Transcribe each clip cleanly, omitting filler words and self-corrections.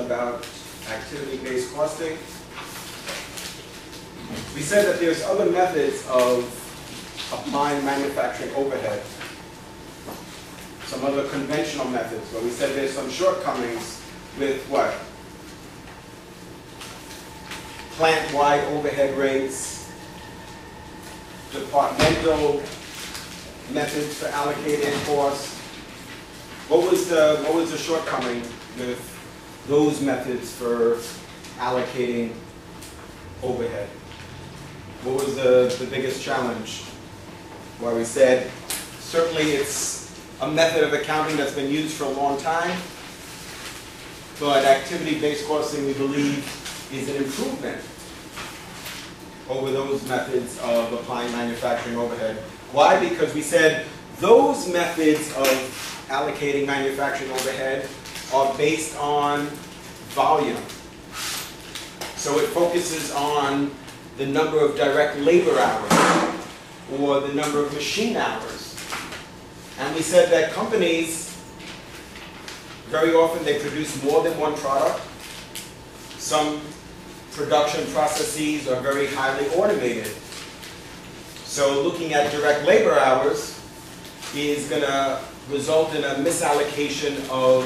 about activity-based costing. We said that there's other methods of applying manufacturing overhead, some other conventional methods, but we said there's some shortcomings with what? Plant-wide overhead rates, departmental methods for allocating costs. What was the shortcoming with those methods for allocating overhead? What was the biggest challenge? Well, we said certainly it's a method of accounting that's been used for a long time, but activity-based costing, we believe, is an improvement over those methods of applying manufacturing overhead. Why? Because we said those methods of allocating manufacturing overhead are based on volume. So it focuses on the number of direct labor hours or the number of machine hours. And we said that companies, very often they produce more than one product. Some production processes are very highly automated. So looking at direct labor hours is going to result in a misallocation of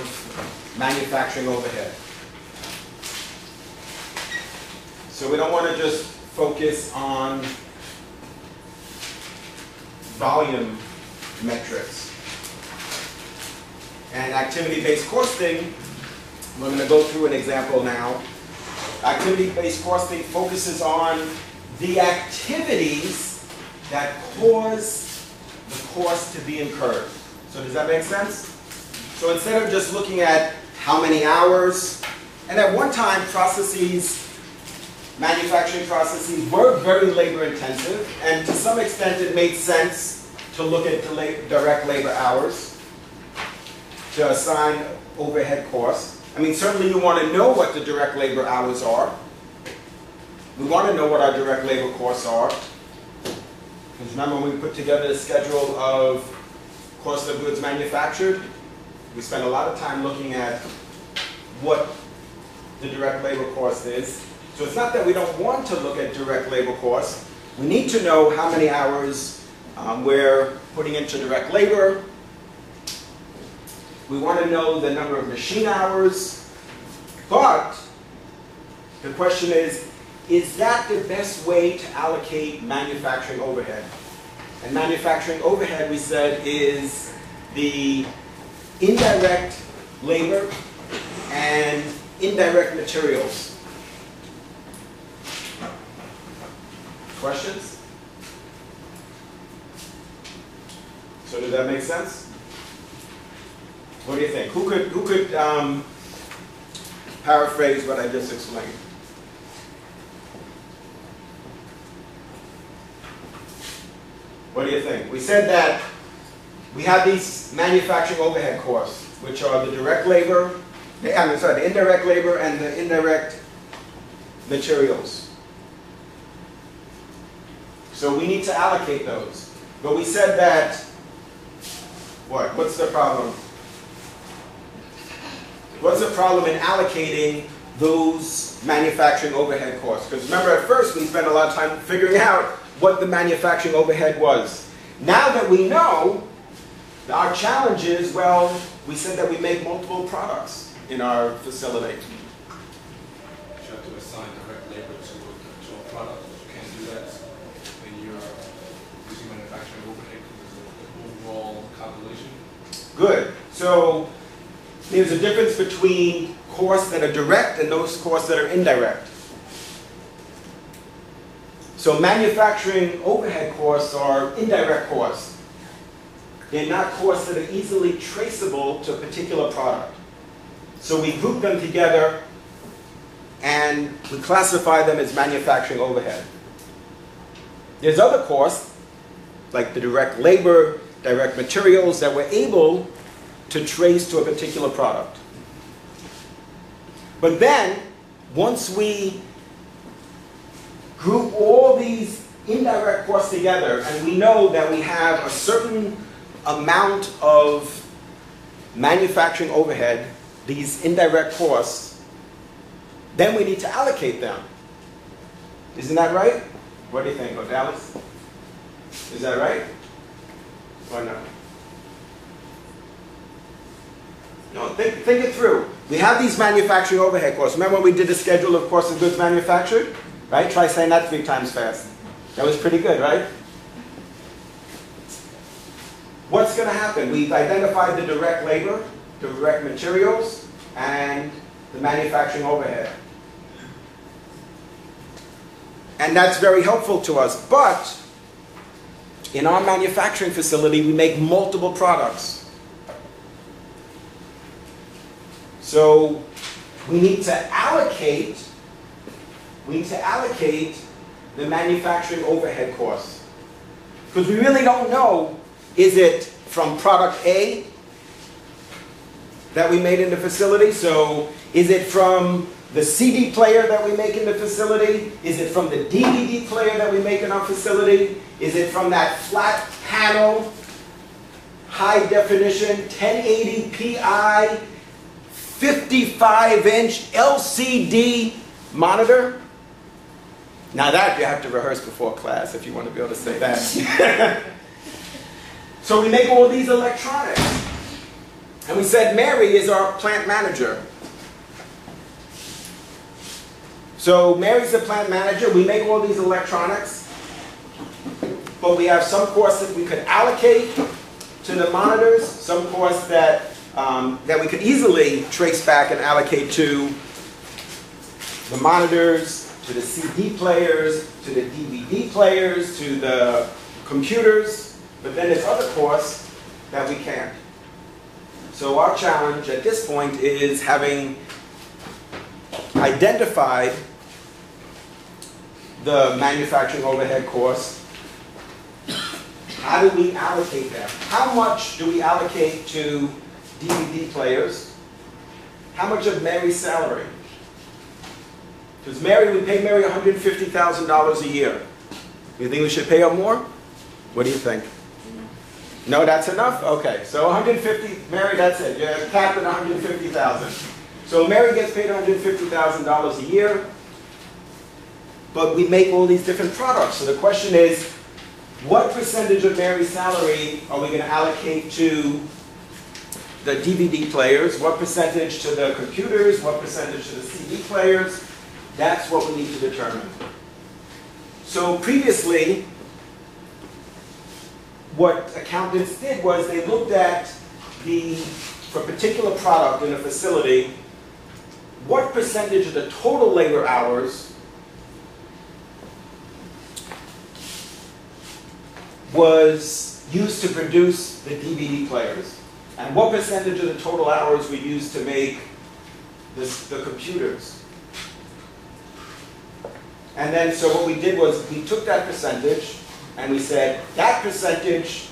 manufacturing overhead. So we don't want to just focus on volume metrics. And activity-based costing, we're going to go through an example now. Activity-based costing focuses on the activities that cause the cost to be incurred. So does that make sense? So instead of just looking at how many hours, and at one time processes, manufacturing processes were very labor intensive, and to some extent it made sense to look at direct labor hours to assign overhead costs. I mean, certainly you want to know what the direct labor hours are. We want to know what our direct labor costs are. Because remember when we put together the schedule of cost of goods manufactured, we spent a lot of time looking at what the direct labor cost is. So it's not that we don't want to look at direct labor costs. We need to know how many hours we're putting into direct labor. We want to know the number of machine hours. But the question is that the best way to allocate manufacturing overhead? And manufacturing overhead, we said, is the indirect labor and indirect materials. Questions? So does that make sense? What do you think? Who could paraphrase what I just explained? What do you think? We said that we have these manufacturing overhead costs, which are the direct labor, the indirect labor and the indirect materials. So we need to allocate those. But we said that, what's the problem? What's the problem in allocating those manufacturing overhead costs? Because remember, at first we spent a lot of time figuring out what the manufacturing overhead was. Now that we know, our challenge is, well, we said that we make multiple products in our facility. You have to assign direct labor to a product. You can't do that when you're using manufacturing overhead because of the overall calculation. Good. So there's a difference between costs that are direct and those costs that are indirect. So manufacturing overhead costs are indirect costs. They're not costs that are easily traceable to a particular product. So we group them together and we classify them as manufacturing overhead. There's other costs, like the direct labor, direct materials, that we're able to trace to a particular product. But then, once we group all these indirect costs together, and we know that we have a certain amount of manufacturing overhead, these indirect costs, then we need to allocate them. Isn't that right? What do you think, Alice? Is that right? Or no? No, think it through. We have these manufacturing overhead costs. Remember when we did the schedule of cost of goods manufactured? Right? Try saying that 3 times fast. That was pretty good, right? What's going to happen? We've identified the direct labor, direct materials, and the manufacturing overhead. And that's very helpful to us. But in our manufacturing facility, we make multiple products. So we need to allocate the manufacturing overhead costs. Because we really don't know, is it from product A that we made in the facility? So is it from the CD player that we make in the facility? Is it from the DVD player that we make in our facility? Is it from that flat panel, high definition, 1080 Pi, 55-inch LCD monitor? Now that you have to rehearse before class if you want to be able to say that. So we make all these electronics. And we said Mary is our plant manager. So Mary's the plant manager. We make all these electronics. But we have some costs that we could allocate to the monitors, some costs that we could easily trace back and allocate to the monitors, to the CD players, to the DVD players, to the computers. But then there's other costs that we can't. So our challenge at this point is, having identified the manufacturing overhead costs, how do we allocate them? How much do we allocate to DVD players? How much of Mary's salary? Because Mary, we pay Mary $150,000 a year. You think we should pay her more? What do you think? No, that's enough? Okay, so 150, Mary, that's it. You're capped at 150,000. So Mary gets paid $150,000 a year, but we make all these different products. So the question is, what percentage of Mary's salary are we going to allocate to the DVD players? What percentage to the computers? What percentage to the CD players? That's what we need to determine. So previously, what accountants did was they looked at for a particular product in a facility, what percentage of the total labor hours was used to produce the DVD players, and what percentage of the total hours were used to make the computers. And then, so what we did was we took that percentage and we said that percentage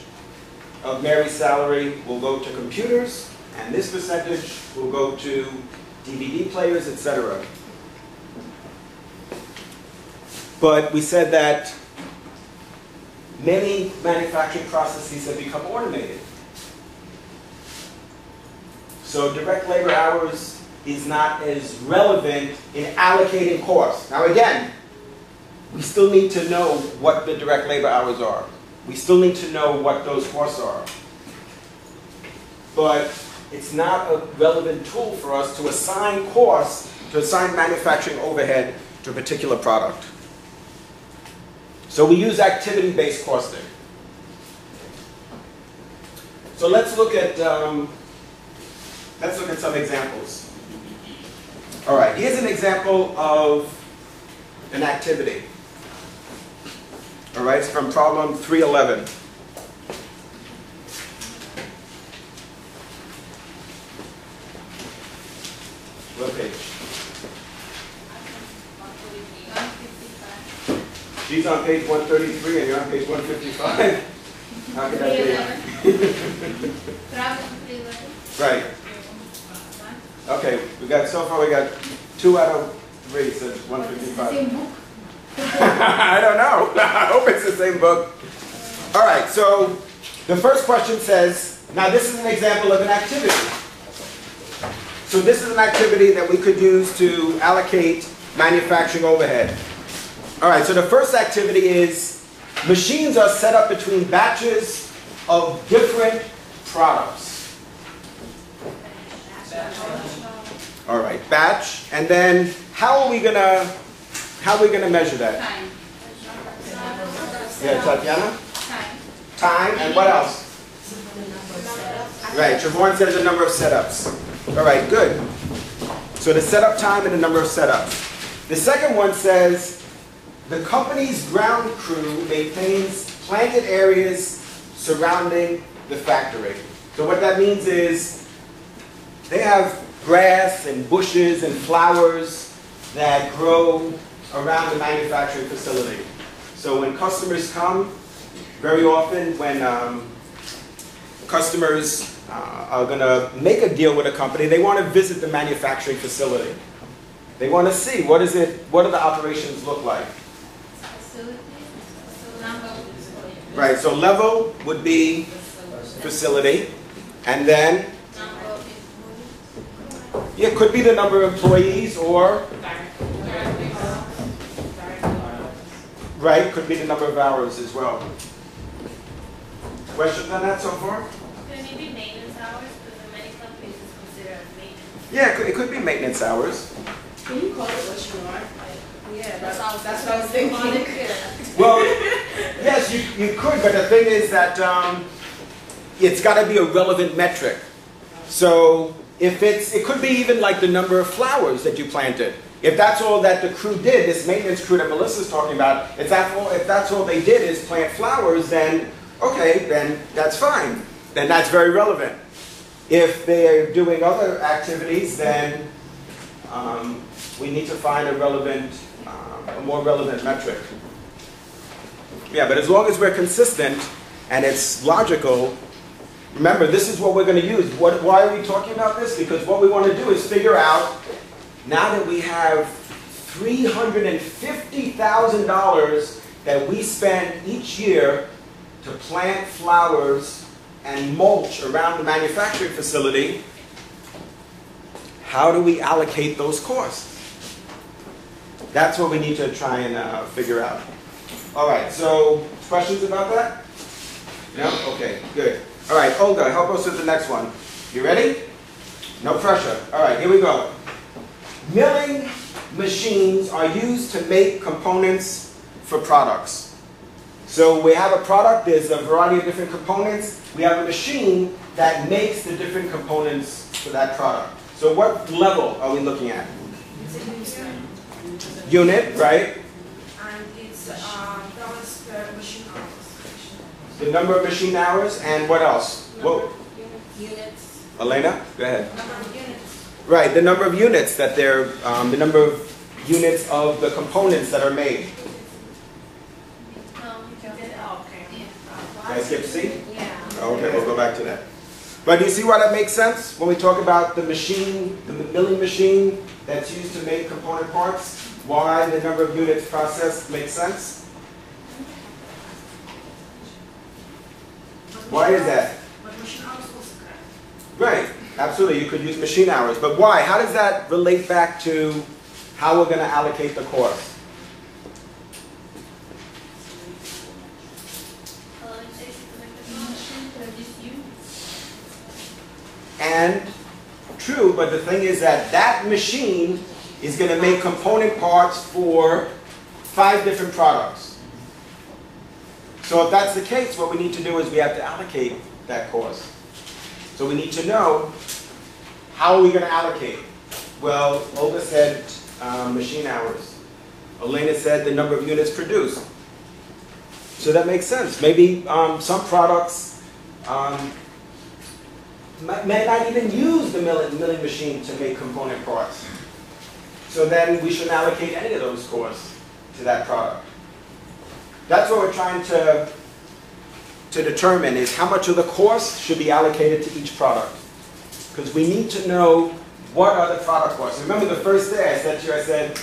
of Mary's salary will go to computers, and this percentage will go to DVD players, etc. But we said that many manufacturing processes have become automated. So direct labor hours is not as relevant in allocating costs. Now again, we still need to know what the direct labor hours are. We still need to know what those costs are. But it's not a relevant tool for us to assign costs, to assign manufacturing overhead to a particular product. So we use activity-based costing. So let's look at some examples. All right, here's an example of an activity. All right, it's from problem 311. What page? She's on page 133 and you're on page 155. How could that be? Right. Okay, so far we got 2 out of 3, so it's 155. I don't know. I hope it's the same book. All right, so the first question says, now this is an example of an activity. So this is an activity that we could use to allocate manufacturing overhead. All right, so the first activity is machines are set up between batches of different products. All right, batch, and then how are we gonna measure that? Time. Yeah, Tatiana? Time. Time, and what else? Right, Trevor says the number of setups. All right, good. So the setup time and the number of setups. The second one says the company's ground crew maintains planted areas surrounding the factory. So what that means is they have grass and bushes and flowers that grow around the manufacturing facility. So when customers come, very often when customers are going to make a deal with a company, they want to visit the manufacturing facility. They want to see what do the operations look like. Right, so level would be facility, and then yeah, it could be the number of employees, or right, could be the number of hours as well. Questions on that so far? Could it be maintenance hours? Because in many companies it's considered as maintenance. Yeah, it could be maintenance hours. Can you call it what you want? Yeah, That's what I was thinking. Well, yes, you could, but the thing is that it's got to be a relevant metric. So if it could be even like the number of flowers that you planted. If that's all that the crew did, this maintenance crew that Melissa's talking about, if that's all they did is plant flowers, then okay, then that's fine. Then that's very relevant. If they're doing other activities, then we need to find a more relevant metric. Yeah, but as long as we're consistent and it's logical, remember, this is what we're going to use. Why are we talking about this? Because what we want to do is figure out, now that we have $350,000 that we spend each year to plant flowers and mulch around the manufacturing facility, how do we allocate those costs? That's what we need to try and figure out. All right, so questions about that? No? Okay, good. All right, Olga, help us with the next one. You ready? No pressure. All right, here we go. Milling machines are used to make components for products. So we have a product, there's a variety of different components. We have a machine that makes the different components for that product. So what level are we looking at? Unit, right? And it's dollars per machine hours. The number of machine hours, and what else? Whoa. Units. Elena, go ahead. Number of units. Right, the number of units that they're, the number of units of the components that are made. Can I skip C? Yeah. Okay, we'll go back to that. But do you see why that makes sense when we talk about the machine, the milling machine that's used to make component parts? Why the number of units processed makes sense? Why is that? But machine hours also correct. Right, absolutely, you could use machine hours. But why? How does that relate back to how we're going to allocate the course? And true, but the thing is that that machine is going to make component parts for 5 different products. So if that's the case, what we need to do is we have to allocate that cost. So we need to know, how are we going to allocate? Well, Olga said machine hours. Elena said the number of units produced. So that makes sense. Maybe some products may not even use the milling machine to make component parts. So then we shouldn't allocate any of those costs to that product. That's what we're trying to determine, is how much of the cost should be allocated to each product. Because we need to know what are the product costs. Remember the first day I said to you, I said,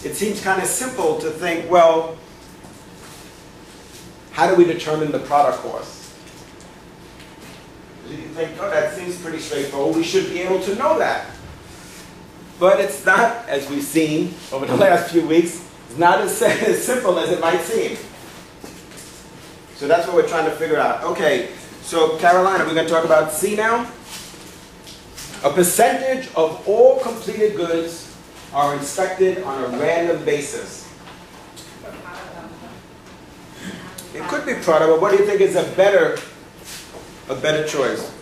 it seems kind of simple to think, well, how do we determine the product cost? You think, oh, that seems pretty straightforward. We should be able to know that. but it's not, as we've seen over the last few weeks, it's not as simple as it might seem. So that's what we're trying to figure out. Okay, so Caroline, are we going to talk about C now? A percentage of all completed goods are inspected on a random basis. It could be product, but what do you think is a better choice?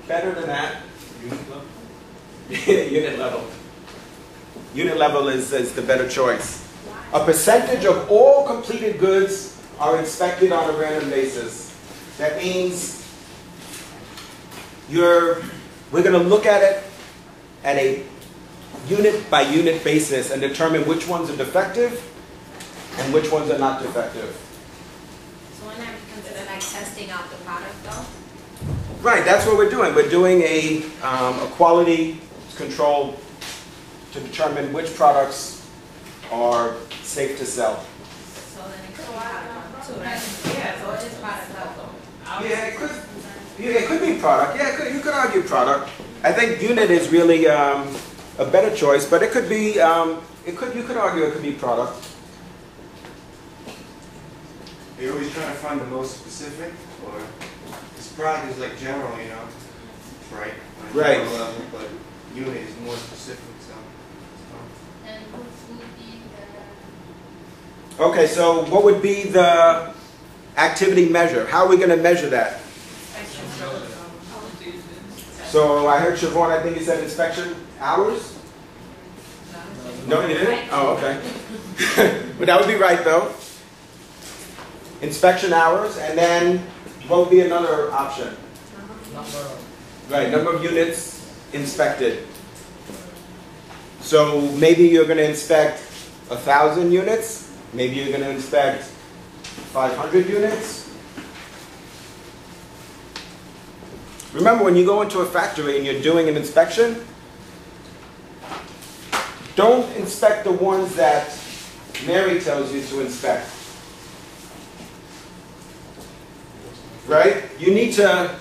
Better than that. Unit level. Unit level is the better choice. A percentage of all completed goods are inspected on a random basis. That means we're going to look at it at a unit by unit basis and determine which ones are defective and which ones are not defective. So wouldn't that be considered like testing out the product though? Right, that's what we're doing. We're doing a quality control to determine which products are safe to sell. So then it could be product too, right? Yeah, so it is product level. Yeah, it could be product. Yeah, you could argue product. I think unit is really a better choice, but it could be. You could argue it could be product. You're always trying to find the most specific, or this product is like general, you know, right? On a Right. general level, but unit is more specific, so. And what would be the Okay, so what would be the activity measure? How are we going to measure that? So I heard Siobhan, I think you said inspection hours? No, you didn't? Oh, okay. But that would be right, though. Inspection hours, and then what would be another option? Right, number of units inspected. So maybe you're going to inspect 1,000 units. Maybe you're going to inspect 500 units. Remember, when you go into a factory and you're doing an inspection, don't inspect the ones that Mary tells you to inspect. Right? You need to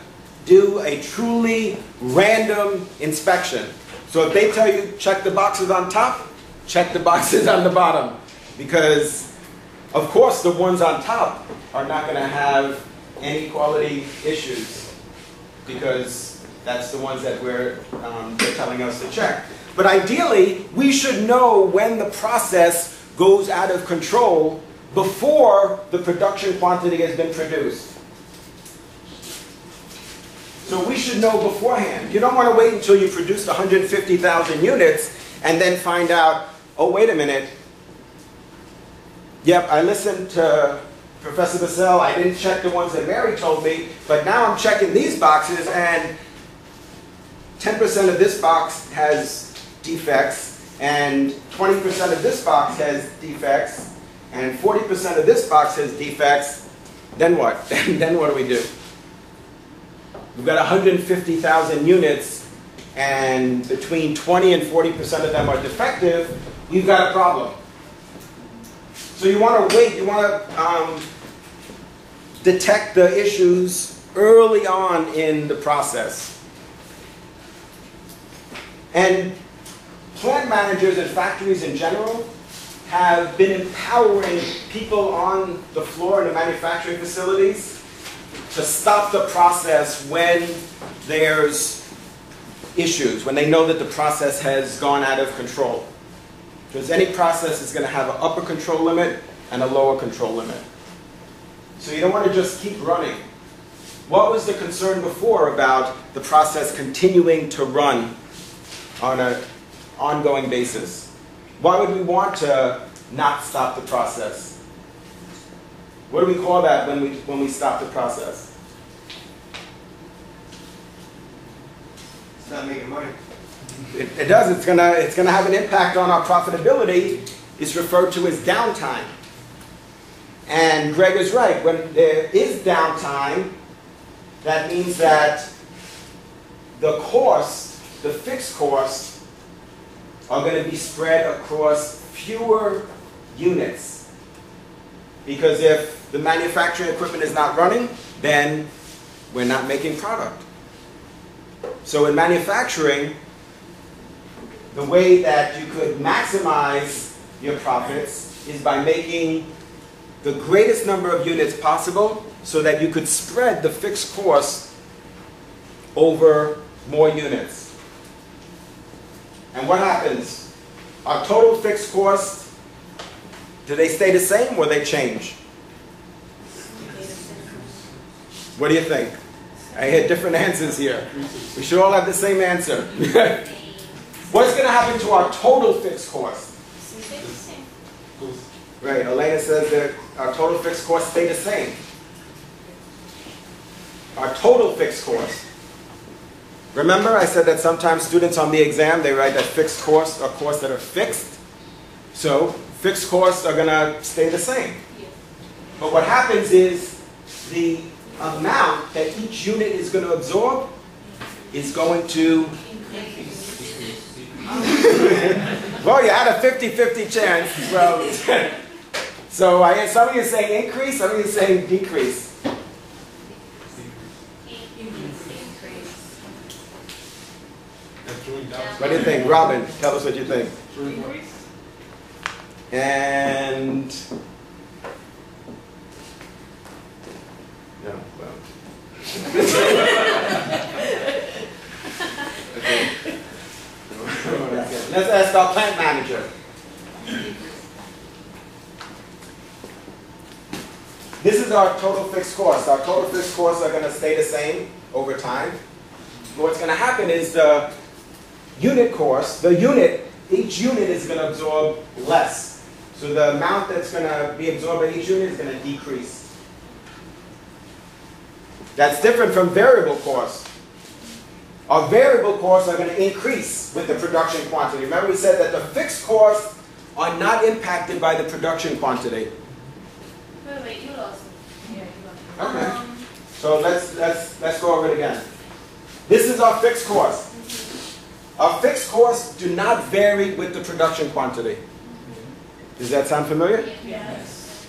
do a truly random inspection. So if they tell you check the boxes on top, check the boxes on the bottom. Because, of course, the ones on top are not going to have any quality issues. Because that's the ones that they're telling us to check. But ideally, we should know when the process goes out of control before the production quantity has been produced. So we should know beforehand. You don't want to wait until you produced 150,000 units and then find out, oh, wait a minute. Yep, I listened to Professor Bassell. I didn't check the ones that Mary told me, but now I'm checking these boxes, and 10% of this box has defects, and 20% of this box has defects, and 40% of this box has defects. Then what? Then what do we do? We've got 150,000 units, and between 20 and 40% of them are defective. We've got a problem. So you want to wait. You want to detect the issues early on in the process. And plant managers and factories in general have been empowering people on the floor in the manufacturing facilities to stop the process when there's issues, when they know that the process has gone out of control. Because any process is going to have an upper control limit and a lower control limit. So you don't want to just keep running. What was the concern before about the process continuing to run on an ongoing basis? Why would we want to not stop the process? What do we call that when we stop the process? It's not making money. It does. It's gonna have an impact on our profitability. It's referred to as downtime. And Greg is right. When there is downtime, that means that the costs, the fixed costs, are going to be spread across fewer units. Because if the manufacturing equipment is not running, then we're not making product. So in manufacturing, the way that you could maximize your profits is by making the greatest number of units possible so that you could spread the fixed cost over more units. And what happens? Our total fixed costs, do they stay the same or they change? What do you think? I hear different answers here. We should all have the same answer. What's going to happen to our total fixed cost? Right, Elena says that our total fixed costs stay the same. Our total fixed cost. Remember I said that sometimes students on the exam, they write that fixed costs are costs that are fixed. So fixed costs are going to stay the same. But what happens is the amount that each unit is going to absorb is going to well, you had a 50-50 chance. Well, so I hear some of you saying increase, some of you saying decrease. What do you think? Robin, tell us what you think. Increase. And no, well. Okay. Let's ask our plant manager. This is our total fixed cost. Our total fixed costs are going to stay the same over time. But what's going to happen is the unit cost, each unit is going to absorb less. So the amount that's going to be absorbed by each unit is going to decrease. That's different from variable costs. Our variable costs are going to increase with the production quantity. Remember we said that the fixed costs are not impacted by the production quantity. Wait, you lost me. Yeah, you lost. Okay. So let's go over it again. This is our fixed cost. Our fixed costs do not vary with the production quantity. Does that sound familiar? Yes.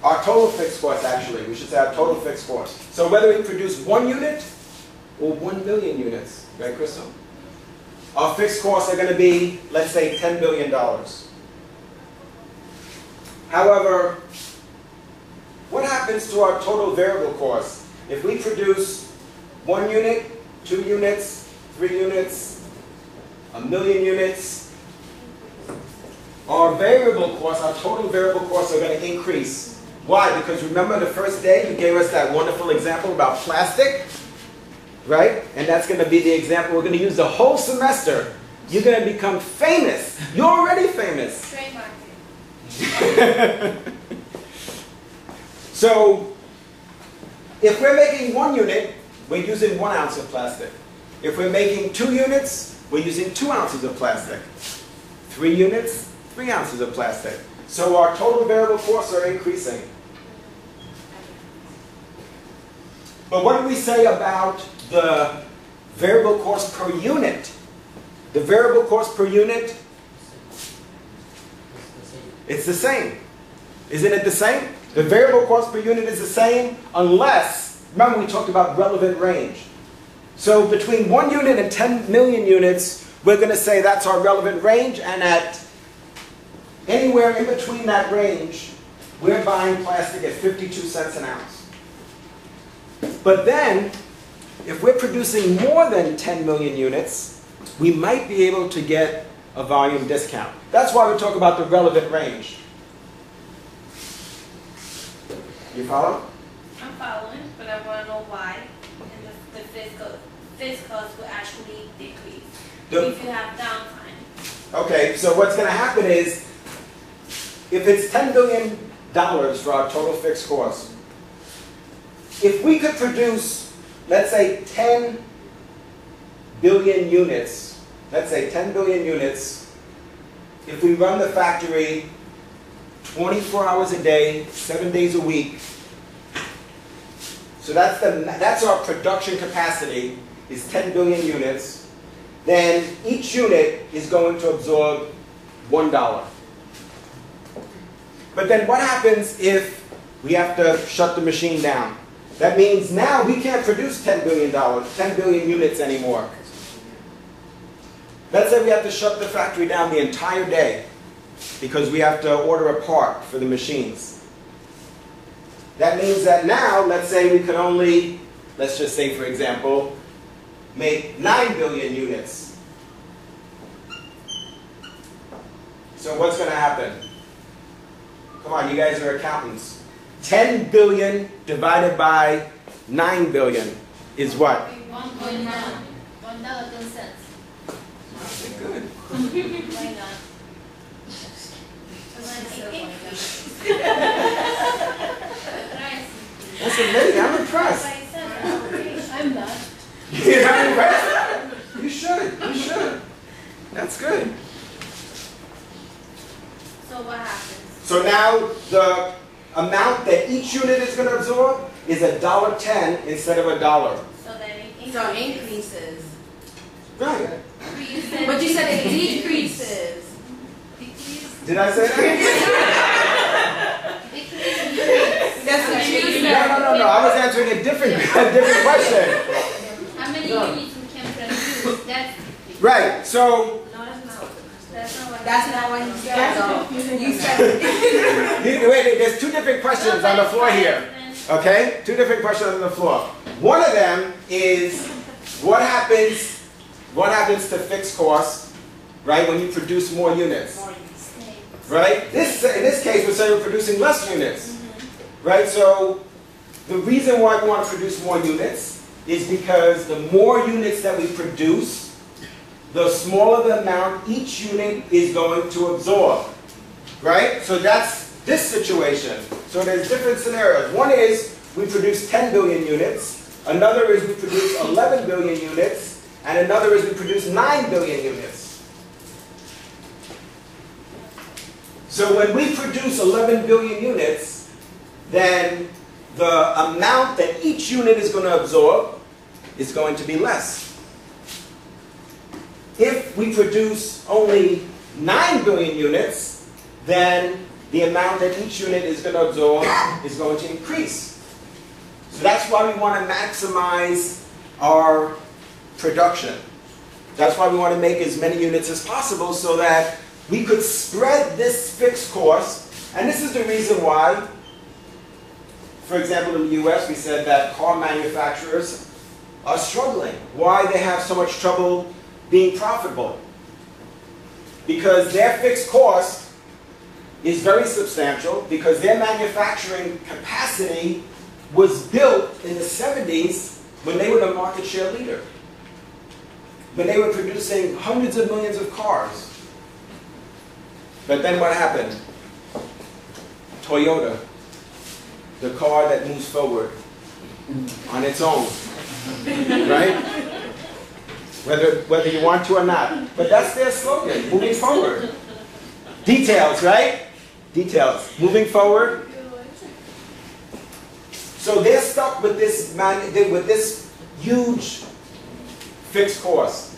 Our total fixed cost, actually, we should say our total fixed cost. So whether we produce 1 unit or 1 million units, right, Crystal? Our fixed costs are going to be, let's say, $10 billion. However, what happens to our total variable costs? If we produce 1 unit, 2 units, 3 units, 1 million units, our variable costs, our total variable costs are going to increase. Why? Because remember the first day you gave us that wonderful example about plastic? Right? And that's going to be the example we're going to use the whole semester. You're going to become famous. You're already famous. Trademark. So, if we're making 1 unit, we're using 1 ounce of plastic. If we're making 2 units, we're using 2 ounces of plastic. 3 units, 3 ounces of plastic. So our total variable costs are increasing. But what do we say about the variable cost per unit? The variable cost per unit, it's the same. Isn't it the same? The variable cost per unit is the same unless, remember we talked about relevant range. So between 1 unit and 10 million units, we're going to say that's our relevant range, and at anywhere in between that range, we're buying plastic at 52 cents an ounce. But then, if we're producing more than 10 million units, we might be able to get a volume discount. That's why we talk about the relevant range. You follow? I'm following, but I want to know why. And the fixed cost will actually decrease if you have downtime. Okay, so what's going to happen is, if it's $10 billion for our total fixed cost, if we could produce, let's say, 10 billion units, let's say 10 billion units, if we run the factory 24 hours a day, 7 days a week, so that's our production capacity, is 10 billion units, then each unit is going to absorb $1. But then what happens if we have to shut the machine down? That means now we can't produce $10 billion, 10 billion units anymore. Let's say we have to shut the factory down the entire day because we have to order a part for the machines. That means that now, let's say we could only, let's just say for example, make 9 billion units. So what's going to happen? Come on, you guys are accountants. 10 billion divided by 9 billion is what? $1.1. $1.10. Good. Why not? That's amazing. I'm impressed. I'm not. You're not impressed? You should. You should. That's good. So what happens? So now the amount that each unit is going to absorb is $1.10 instead of $1. So then it increases. So it increases. Right. But you said it decreases. Did I say that? That's what you said. No. I was answering a different question. How many units we can produce? That's Right. So that's not what That's not what you said. You said wait, there's two different questions on the floor here. Okay? Two different questions on the floor. One of them is what happens to fixed costs, right, when you produce more units? Right? In this case, we're saying we're producing less units. Right? So the reason why we want to produce more units is because the more units that we produce, the smaller the amount each unit is going to absorb. Right? So that's this situation. So there's different scenarios. One is we produce 10 billion units. Another is we produce 11 billion units. And another is we produce 9 billion units. So when we produce 11 billion units, then the amount that each unit is going to absorb is going to be less. If we produce only 9 billion units, then the amount that each unit is going to absorb is going to increase. So that's why we want to maximize our production. That's why we want to make as many units as possible so that we could spread this fixed cost. And this is the reason why, for example, in the US, we said that car manufacturers are struggling. Why they have so much trouble being profitable? Because their fixed cost is very substantial, because their manufacturing capacity was built in the 70s when they were the market share leader. When they were producing hundreds of millions of cars. But then what happened? Toyota, the car that moves forward on its own, right? Whether you want to or not. But that's their slogan, moving forward. Details, right? Details, moving forward. So they're stuck with this huge fixed cost.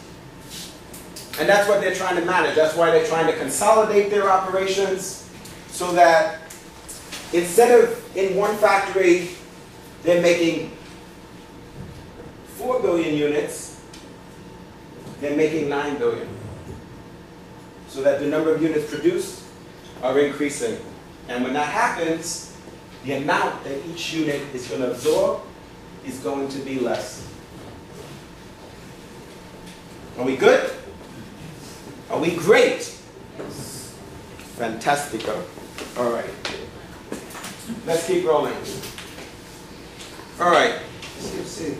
And that's what they're trying to manage. That's why they're trying to consolidate their operations so that instead of in one factory they're making 4 billion units, they're making 9 billion. So that the number of units produced are increasing. And when that happens, the amount that each unit is going to absorb is going to be less. Are we good? Are we great? Yes. Fantastico. All right. Let's keep rolling. All right. C.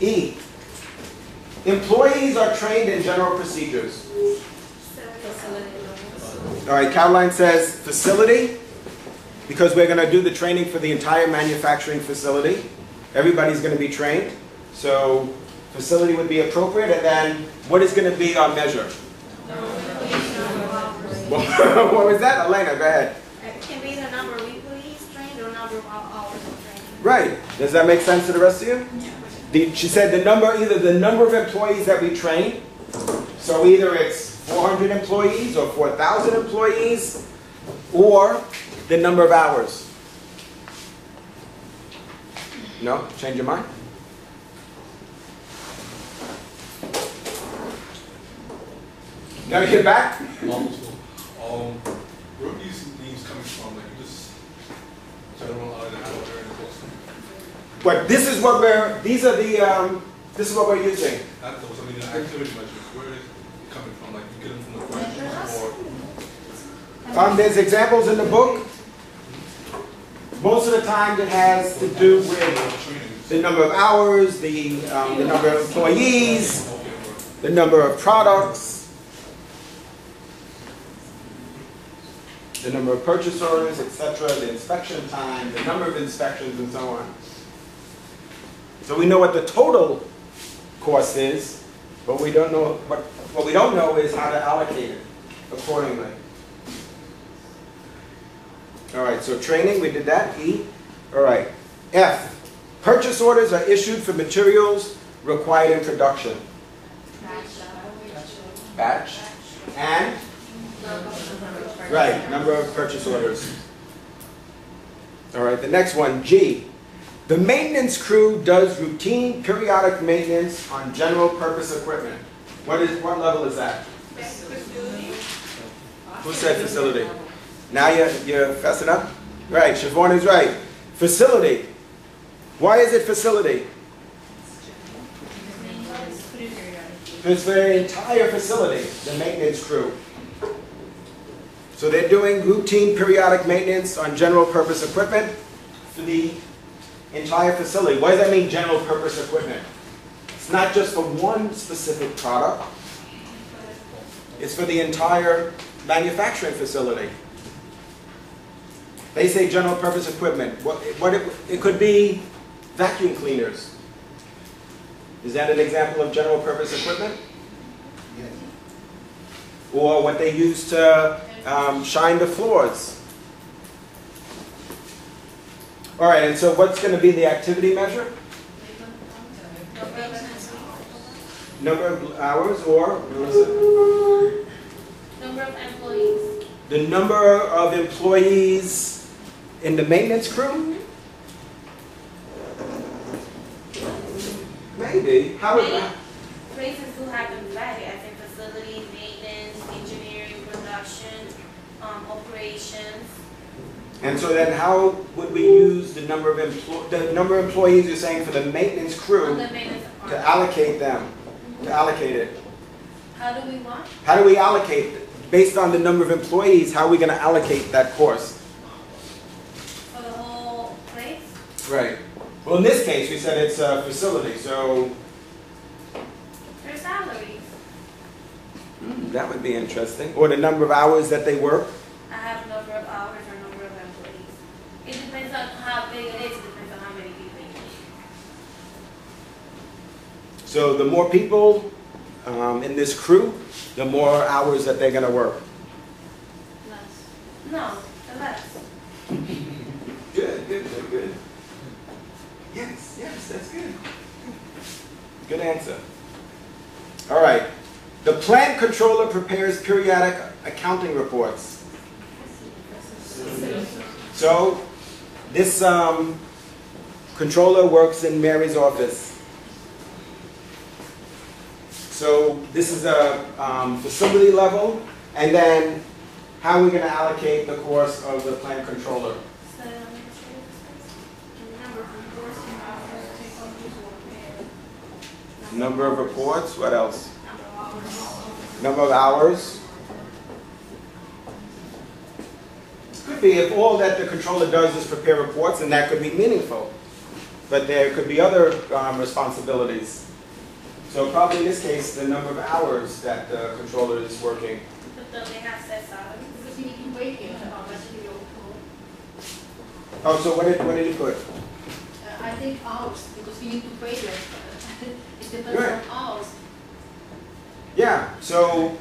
E. Employees are trained in general procedures. All right, Caroline says facility, because we're going to do the training for the entire manufacturing facility. Everybody's going to be trained. So facility would be appropriate. And then what is going to be our measure? What was that? Elena, go ahead. It can be the number of employees trained or number of hours of training. Right. Does that make sense to the rest of you? She said either the number of employees that we train, so either it's 400 employees or 4,000 employees, or the number of hours? No? Change your mind? Now get back? Where are these names coming from? Like, you just general out of the hour and books? But this is what we're, these are the, this is what we're using. Not those, I mean, the activity measures. Where is it coming from? Like, you get them from the questions or? There's examples in the book. Most of the time it has to do with the number of hours, the number of employees, the number of products, the number of purchase orders, etc., the inspection time, the number of inspections, and so on. So we know what the total cost is, but we don't know what we don't know is how to allocate it accordingly. All right, so training, we did that, E. All right, F. Purchase orders are issued for materials required in production. Batch. And? Right, number of purchase orders. All right, the next one, G. The maintenance crew does routine periodic maintenance on general purpose equipment. What level is that? Who said facility? Now you're fessing up? Right, Siobhan is right. Facility. Why is it facility? It's for the entire facility, the maintenance crew. So they're doing routine periodic maintenance on general purpose equipment for the entire facility. What does that mean, general purpose equipment? It's not just for one specific product. It's for the entire manufacturing facility. They say general purpose equipment. It could be vacuum cleaners. Is that an example of general purpose equipment? Yes. Or what they use to shine the floors. All right, and so what's going to be the activity measure? Number of hours, or what was it? Number of employees. The number of employees in the maintenance crew? Maybe. How would that? Places do have them divided as in facility, maintenance, engineering, production, operations. And so then how would we use the number of employees you're saying for the maintenance crew On the maintenance to department. allocate them, to allocate it? How do we want? How do we allocate it? Based on the number of employees, how are we going to allocate that course? For the whole place? Right. Well, in this case, we said it's a facility, so Their salaries. that would be interesting. Or the number of hours that they work. I have number of hours or number of employees. It depends on how big it is. It depends on how many people you need. So the more people in this crew, the more hours that they're going to work. No, the less. Good, good, good, good. Yes, yes, that's good. Good answer. All right. The plant controller prepares periodic accounting reports. So this controller works in Mary's office. So this is a facility level, and then how are we going to allocate the course of the plant controller? Number of reports, what else? Number of hours. Could be if all that the controller does is prepare reports, and that could be meaningful. But there could be other responsibilities. So probably in this case, the number of hours that the controller is working. But don't they have set salaries? Because you need to wait here about material code. Oh, so what did you put? I think hours, because we need to pay them. It depends Right. on hours. Yeah, so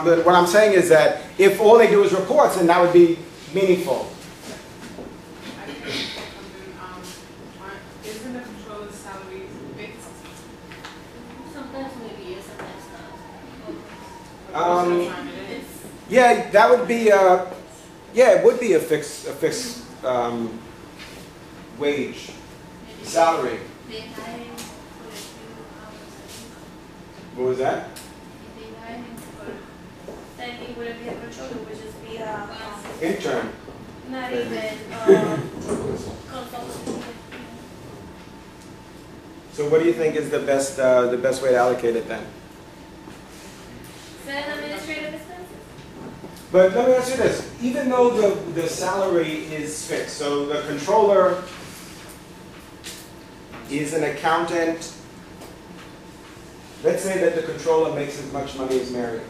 but what I'm saying is that if all they do is reports, then that would be meaningful. Isn't the controller's salary fixed? Sometimes maybe yes, sometimes not. Most of the time it is. Yeah, that would be Yeah, it would be a fixed wage, salary. They hiring for a few hours, I think. What was that? If they hiring for, Then it wouldn't be a controller, it would just be a, Intern. not even, consultant. So what do you think is the best way to allocate it then? Then administrative expenses? But let me ask you this, even though the salary is fixed, so the controller is an accountant, let's say that the controller makes as much money as Mary.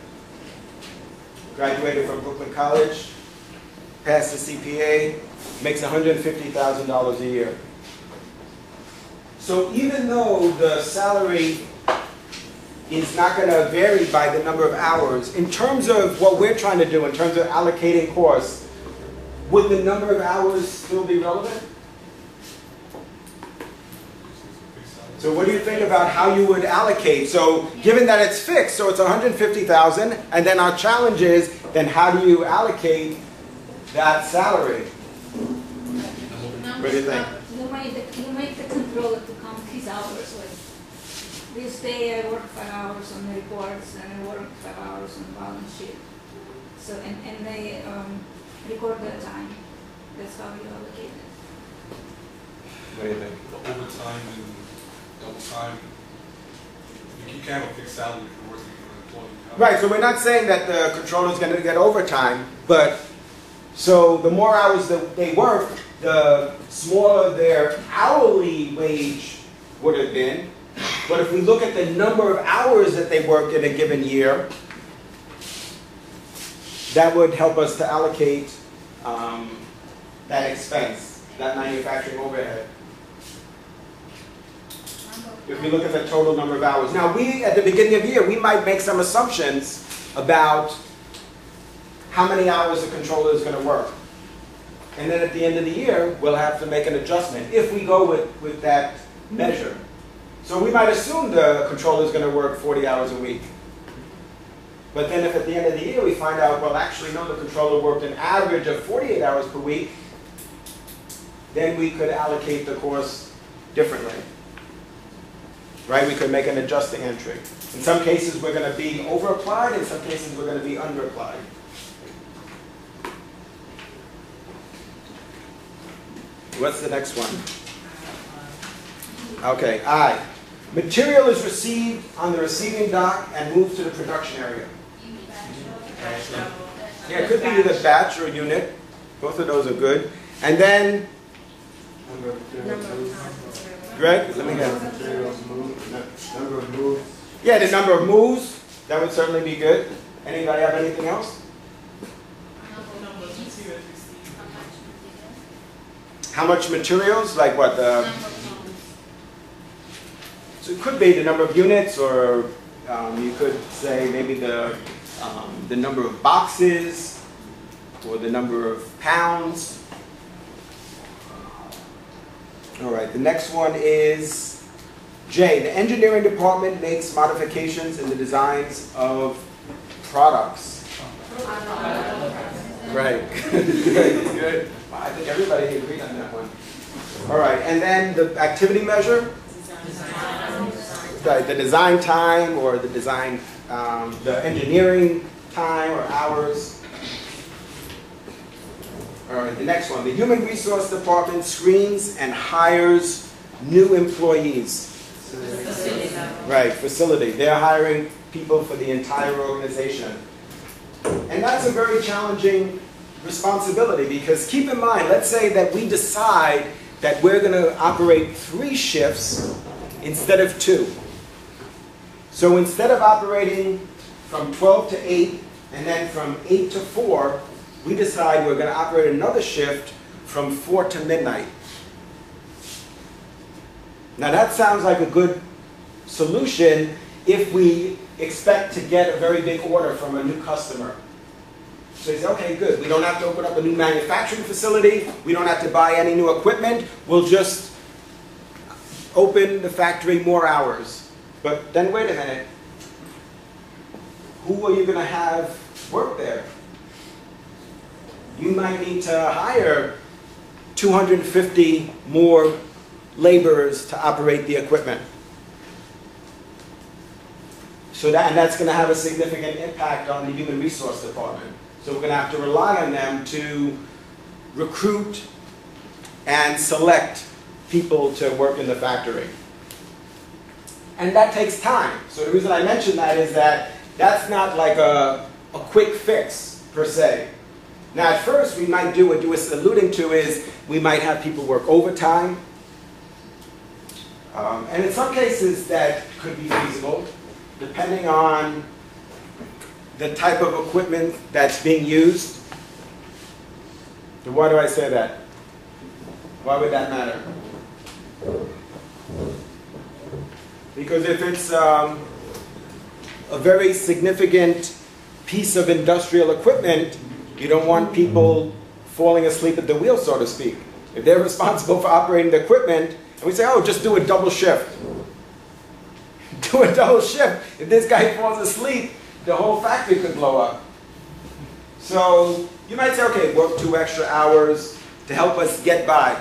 Graduated from Brooklyn College, passed the CPA, makes $150,000 a year. So even though the salary is not going to vary by the number of hours, in terms of what we're trying to do, in terms of allocating course, would the number of hours still be relevant? So what do you think about how you would allocate? So given that it's fixed, so it's $150,000, and then our challenge is, then how do you allocate that salary? What do you think? You make the controller to count his hours. Like this day I work 5 hours on the reports and I work 5 hours on the balance sheet. So and they record their time. That's how you allocate it. What do you think? The overtime and double time, you can't have a fixed salary if you're working for an employee. Right, so we're not saying that the controller is going to get overtime, but so the more hours that they work, the smaller their hourly wage would have been. But if we look at the number of hours that they work in a given year, that would help us to allocate that expense, that manufacturing overhead. If we look at the total number of hours. Now, at the beginning of the year, we might make some assumptions about how many hours the controller is going to work. And then at the end of the year, we'll have to make an adjustment if we go with that measure. So we might assume the controller is going to work 40 hours a week. But then if at the end of the year we find out, well, actually, no, the controller worked an average of 48 hours per week, then we could allocate the course differently. Right? We could make an adjusting entry. In some cases, we're going to be over-applied. In some cases, we're going to be under-applied. What's the next one? Okay, I. Material is received on the receiving dock and moved to the production area. Yeah, it could be either batch or unit. Both of those are good. And then, Greg, let me get Number of moves. Yeah, the number of moves. That would certainly be good. Anybody have anything else? How much materials? Like what? So it could be the number of units, or you could say maybe the number of boxes, or the number of pounds. All right, the next one is J. The engineering department makes modifications in the designs of products. Right. Good. Wow, I think everybody agreed on that one. All right, and then the activity measure. Right, the design time, or the design, the engineering time or hours. All right, the next one. The human resource department screens and hires new employees. Facility. Right, facility. They're hiring people for the entire organization. And that's a very challenging responsibility, because keep in mind, let's say that we decide that we're going to operate 3 shifts instead of 2. So instead of operating from 12 to 8 and then from 8 to 4, we decide we're going to operate another shift from 4 to midnight. Now that sounds like a good solution if we expect to get a very big order from a new customer. So you say, okay, good. We don't have to open up a new manufacturing facility. We don't have to buy any new equipment. We'll just open the factory more hours. But then wait a minute. Who are you going to have work there? you might need to hire 250 more laborers to operate the equipment. So that's going to have a significant impact on the human resource department. So we're going to have to rely on them to recruit and select people to work in the factory. And that takes time. So the reason I mention that is that that's not like a quick fix, per se. Now at first we might do what you were alluding to is we might have people work overtime. And in some cases that could be feasible, depending on the type of equipment that's being used. So why do I say that? Why would that matter? Because if it's a very significant piece of industrial equipment, you don't want people falling asleep at the wheel, so to speak. If they're responsible for operating the equipment, and we say, oh, just do a double shift. Do a double shift. If this guy falls asleep, the whole factory could blow up. So you might say, okay, work 2 extra hours to help us get by.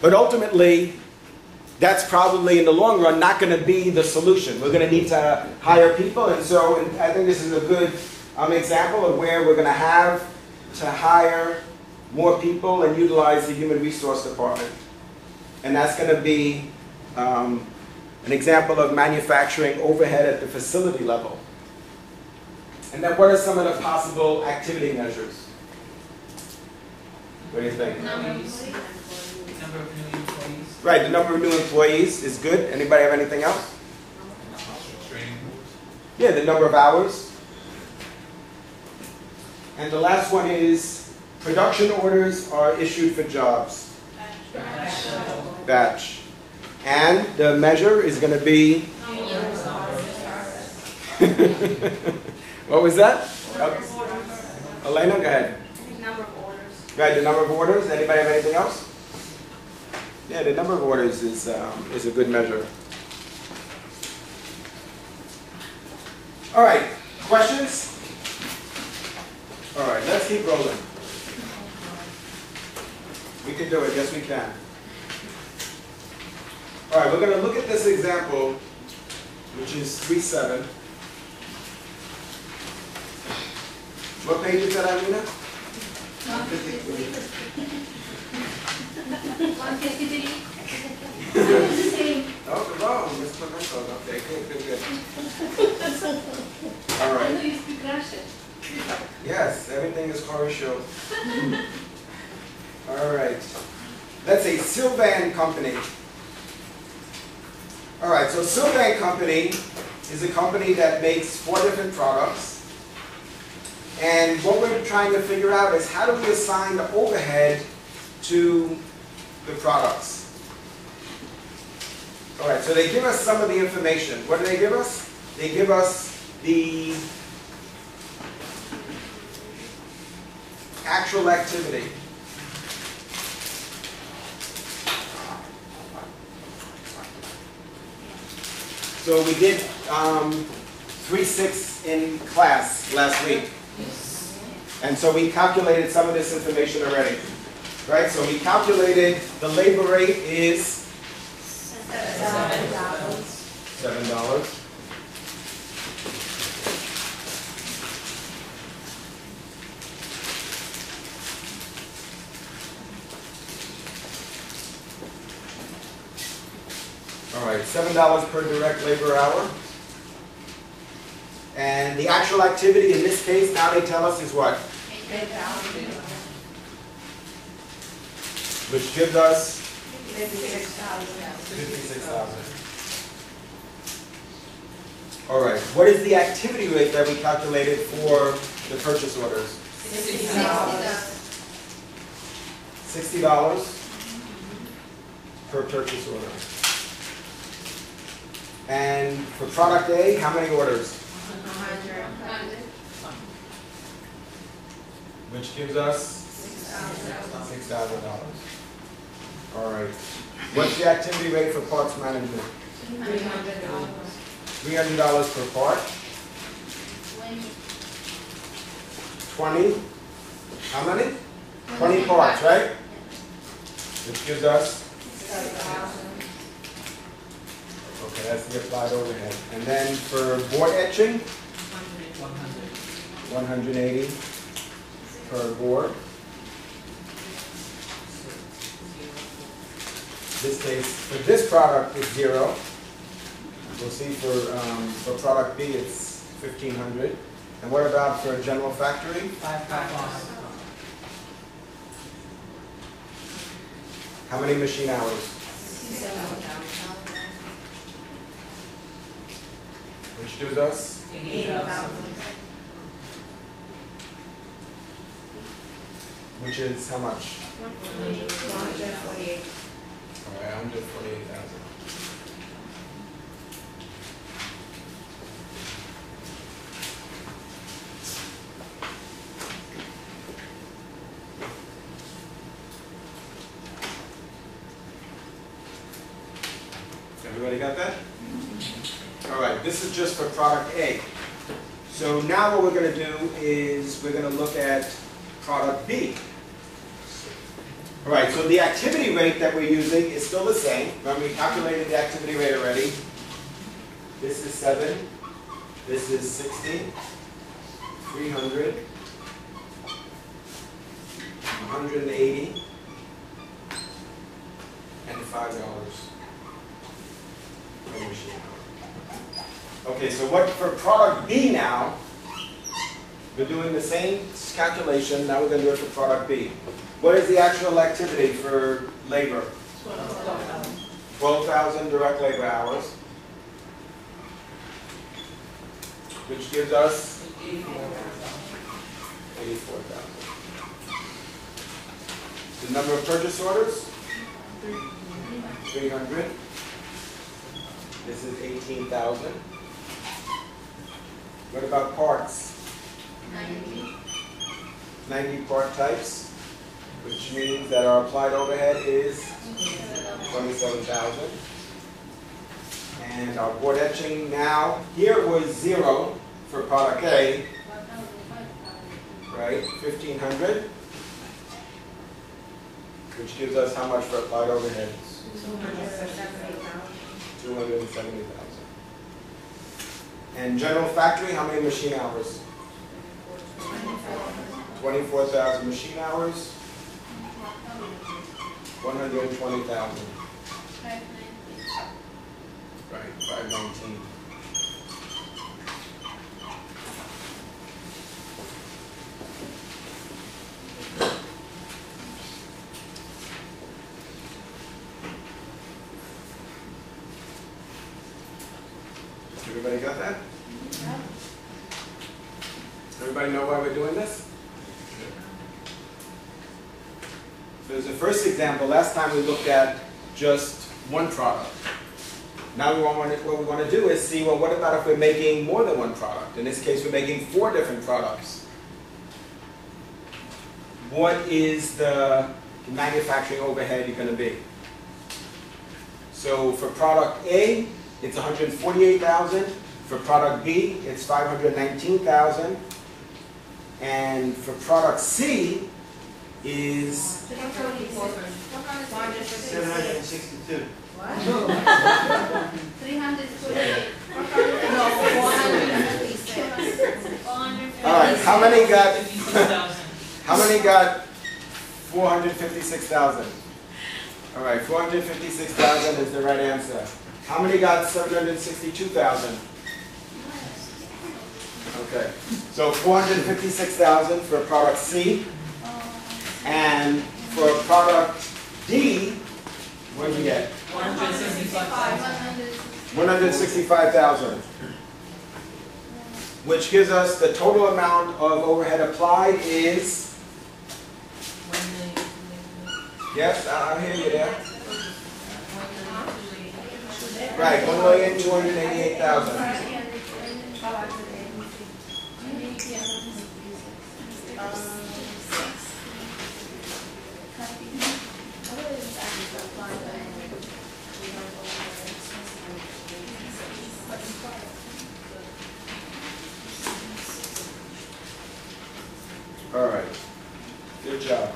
But ultimately, that's probably in the long run not going to be the solution. We're going to need to hire people, and so I think this is a good example of where we're going to have to hire more people and utilize the human resource department. And that's going to be an example of manufacturing overhead at the facility level. And then what are some of the possible activity measures? What do you think? Number of new employees. Right, the number of new employees is good. Anybody have anything else? Training. Yeah, the number of hours. And the last one is production orders are issued for jobs. Batch. And the measure is going to be... What was that? Elena, go ahead. Number of orders. Right, the number of orders. Anybody have anything else? Yeah, the number of orders is a good measure. All right, questions? All right, let's keep rolling. We can do it, yes we can. All right, we're going to look at this example, which is 3.7. What page is that, Irina? 153. Oh, hello, Ms. Clemenco. Okay, good. All I right. know you speak Russian. Yes, everything is horror All right. That's a Sylvan company. All right, so Sylvan Company is a company that makes 4 different products. And what we're trying to figure out is how do we assign the overhead to the products. All right, so they give us some of the information. What do they give us? They give us the actual activity. So we did 3.6 in class last week. And so we calculated some of this information already. Right? So we calculated the labor rate is $7. All right, $7 per direct labor hour. And the actual activity in this case, now they tell us, is what? 8,000. Which gives us 56,000. 56,000. All right, what is the activity rate that we calculated for the purchase orders? $60 per purchase order. And for product A, how many orders? 100. Which gives us $6,000. All right. What's the activity rate for parts management? $300. $300 per part. 20. How many? 20 parts, right? Which gives us, okay, that's the applied overhead. And then for board etching, 180 per board. This case, for this product, it's 0. We'll see for product B, it's 1,500. And what about for general factory? 555. How many machine hours? Which gives us? 80,000. Which is how much? 148. All right, 148,000. Everybody got that? All right, this is just for product A. So now what we're going to do is we're going to look at product B. All right, so the activity rate that we're using is still the same. Remember, we calculated the activity rate already. This is 7. This is 60. 300. 180. And $5. Okay, so what for product B now, we're doing the same calculation. Now we're going to do it for product B. What is the actual activity for labor? 12,000 direct labor hours, which gives us 84,000. The number of purchase orders? 300. This is 18,000. What about parts? 90 part types, which means that our applied overhead is 27,000. And our board etching now, here was 0 for product A, right? 1,500, which gives us how much for applied overhead? 270,000. And general factory, how many machine hours? 24,000 machine hours. 120,000. Right, 519. Everybody got that? Yeah. Everybody know why we're doing this? So as a first example, last time we looked at just one product. Now what we want to do is see, well, what about if we're making more than one product? In this case, we're making 4 different products. What is the manufacturing overhead going to be? So for product A, it's 148,000. For product B, it's 519,000. And for product C is 762. 348. all right. How many got 456,000? All right, 456,000 is the right answer. How many got 762,000? Okay, so 456,000 for product C, and for product D, what did you get? 165,000, which gives us the total amount of overhead applied is, yes, I hear you there. Right, 1,288,000. All right. Good job.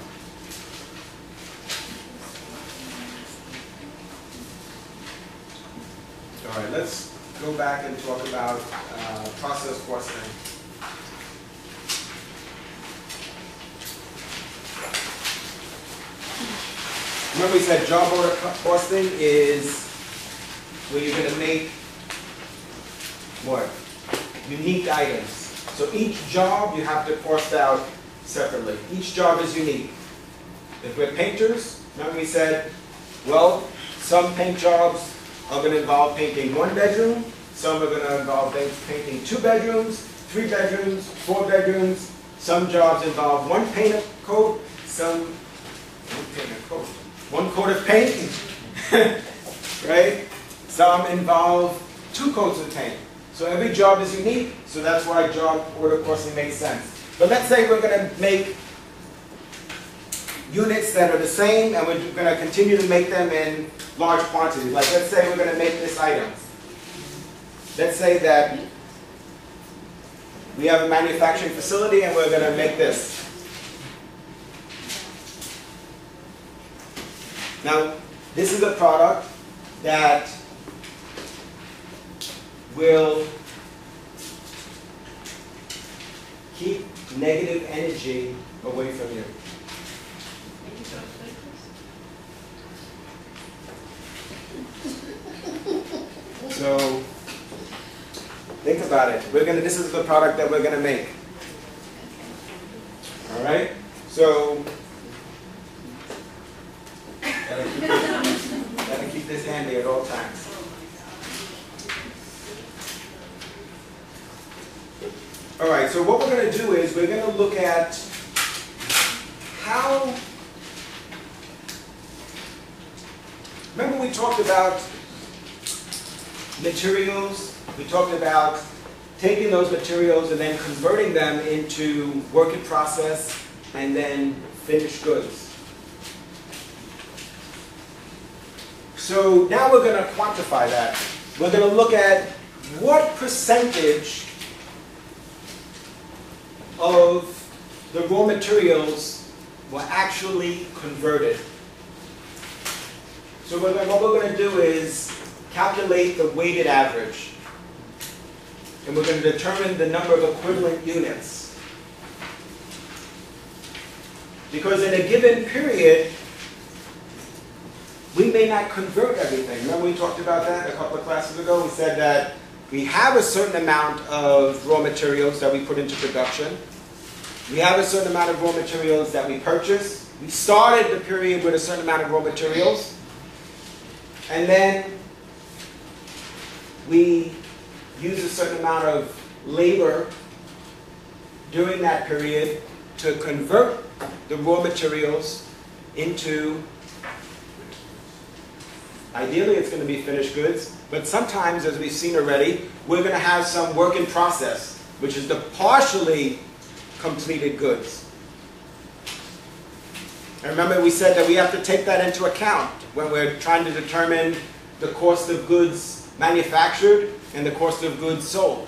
All right, let's go back and talk about process costing. Remember we said job order costing is where you're going to make what? Unique items. So each job you have to cost out separately. Each job is unique. If we're painters, remember we said, well, some paint jobs are going to involve painting 1 bedroom, some are going to involve painting 2 bedrooms, 3 bedrooms, 4 bedrooms. Some jobs involve 1 paint coat, one coat of paint, right? Some involve 2 coats of paint. So every job is unique, so that's why job order costing makes sense. But let's say we're going to make units that are the same, and we're going to continue to make them in large quantities. Like let's say we're going to make this item. Let's say that we have a manufacturing facility and we're going to make this. Now, this is a product that will keep negative energy away from you. So, think about it. This is the product that we're going to make. All right? So, gotta keep this handy at all times. All right, so what we're going to do is we're going to look at how. Remember we talked about materials. We talked about taking those materials and then converting them into work in process and then finished goods. So now we're going to quantify that. We're going to look at what percentage of the raw materials were actually converted. So what we're going to do is calculate the weighted average. And we're going to determine the number of equivalent units. Because in a given period, we may not convert everything. Remember we talked about that a couple of classes ago? We said that we have a certain amount of raw materials that we put into production. We have a certain amount of raw materials that we purchase. We started the period with a certain amount of raw materials. And then we use a certain amount of labor during that period to convert the raw materials into, ideally it's going to be finished goods, but sometimes, as we've seen already, we're going to have some work in process, which is the partially completed goods. And remember we said that we have to take that into account when we're trying to determine the cost of goods manufactured and the cost of goods sold.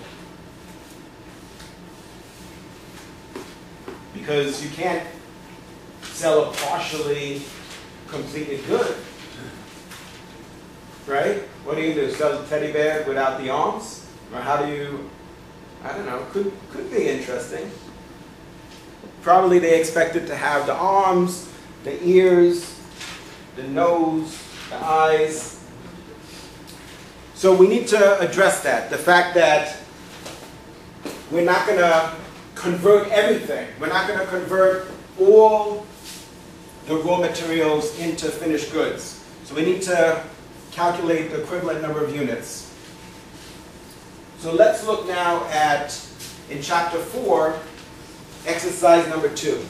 Because you can't sell a partially completed good. Right? What do you do? Sell a teddy bear without the arms? Or how do you, I don't know, could be interesting. Probably they expected to have the arms, the ears, the nose, the eyes. So we need to address that. The fact that we're not going to convert everything. We're not going to convert all the raw materials into finished goods. So we need to calculate the equivalent number of units. So let's look now at, in chapter 4, exercise number 2.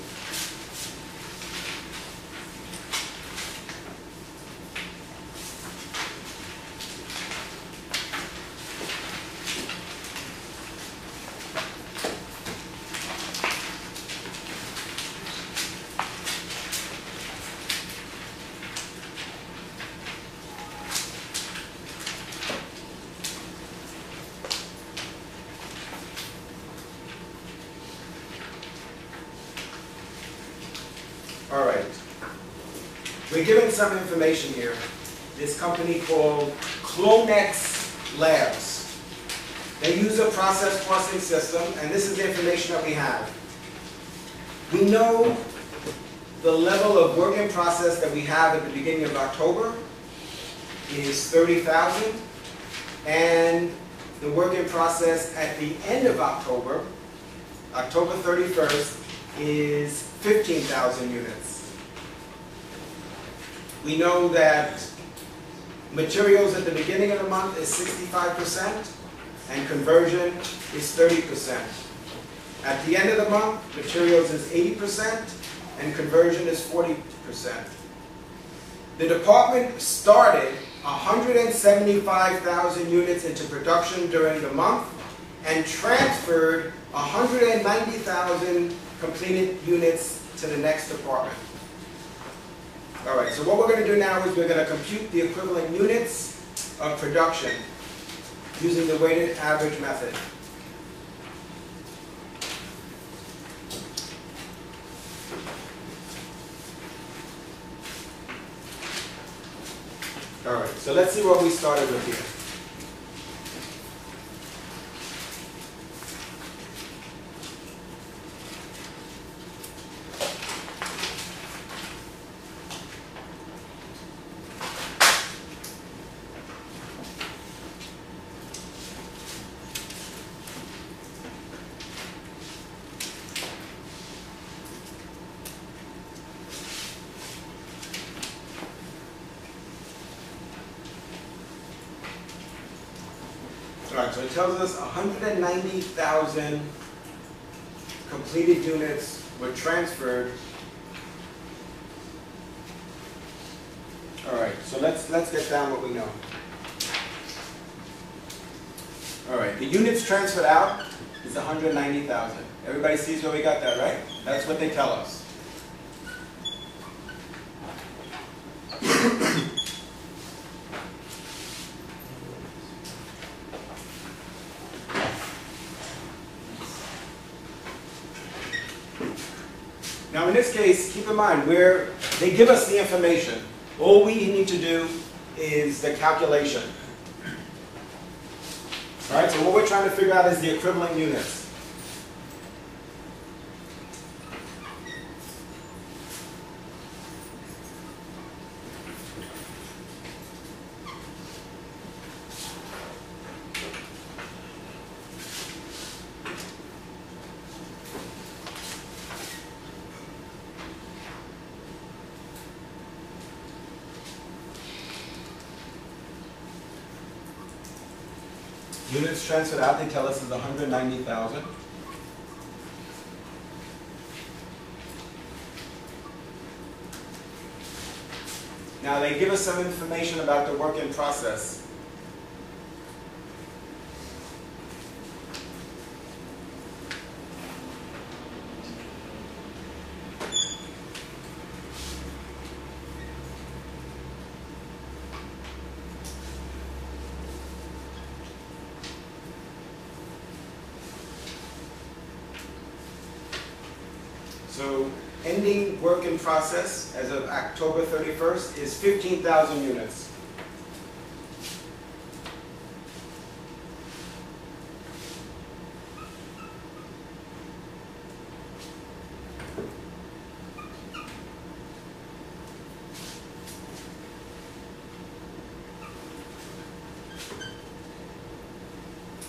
All right. We're given some information here. This company called Clonex Labs. They use a process costing system, and this is the information that we have. We know the level of work in process that we have at the beginning of October is 30,000, and the work in process at the end of October, October 31st, is 15,000 units. We know that materials at the beginning of the month is 65%, and conversion is 30%. At the end of the month, materials is 80%, and conversion is 40%. The department started 175,000 units into production during the month and transferred 190,000 completed units to the next department. All right, so what we're going to do now is we're going to compute the equivalent units of production using the weighted average method. All right, so let's see what we started with here. All right, so it tells us 190,000 completed units were transferred. All right, so let's get down what we know. All right, the units transferred out is 190,000. Everybody sees where we got that, right? That's what they tell us. Now in this case, keep in mind, they give us the information. All we need to do is the calculation. All right, so what we're trying to figure out is the equivalent units. Units transferred out, they tell us, is 190,000. Now they give us some information about the work in process. So ending work in process as of October 31st is 15,000 units.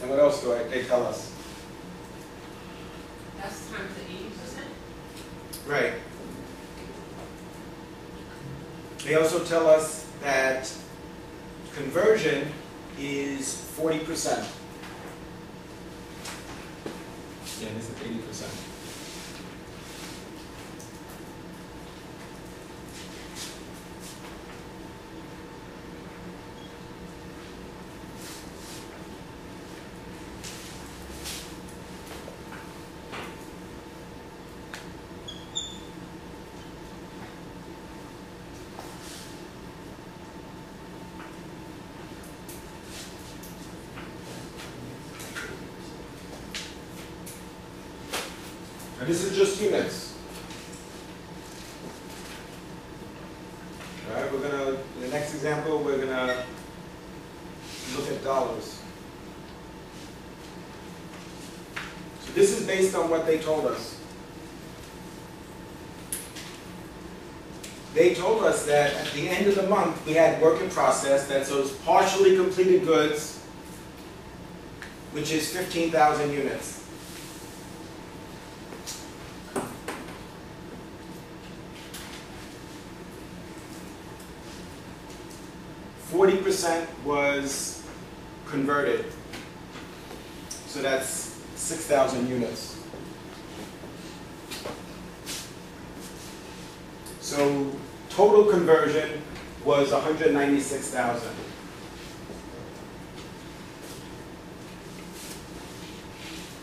And what else do they tell us? That's times the 80%. Right. They also tell us that conversion is 40%. Yeah, this is 80%. And this is just units. next example, we're going to look at dollars. So this is based on what they told us. They told us that at the end of the month, we had work in process, that's those partially completed goods, which is 15,000 units. %40 was converted. So that's 6,000 units. So total conversion was 196,000.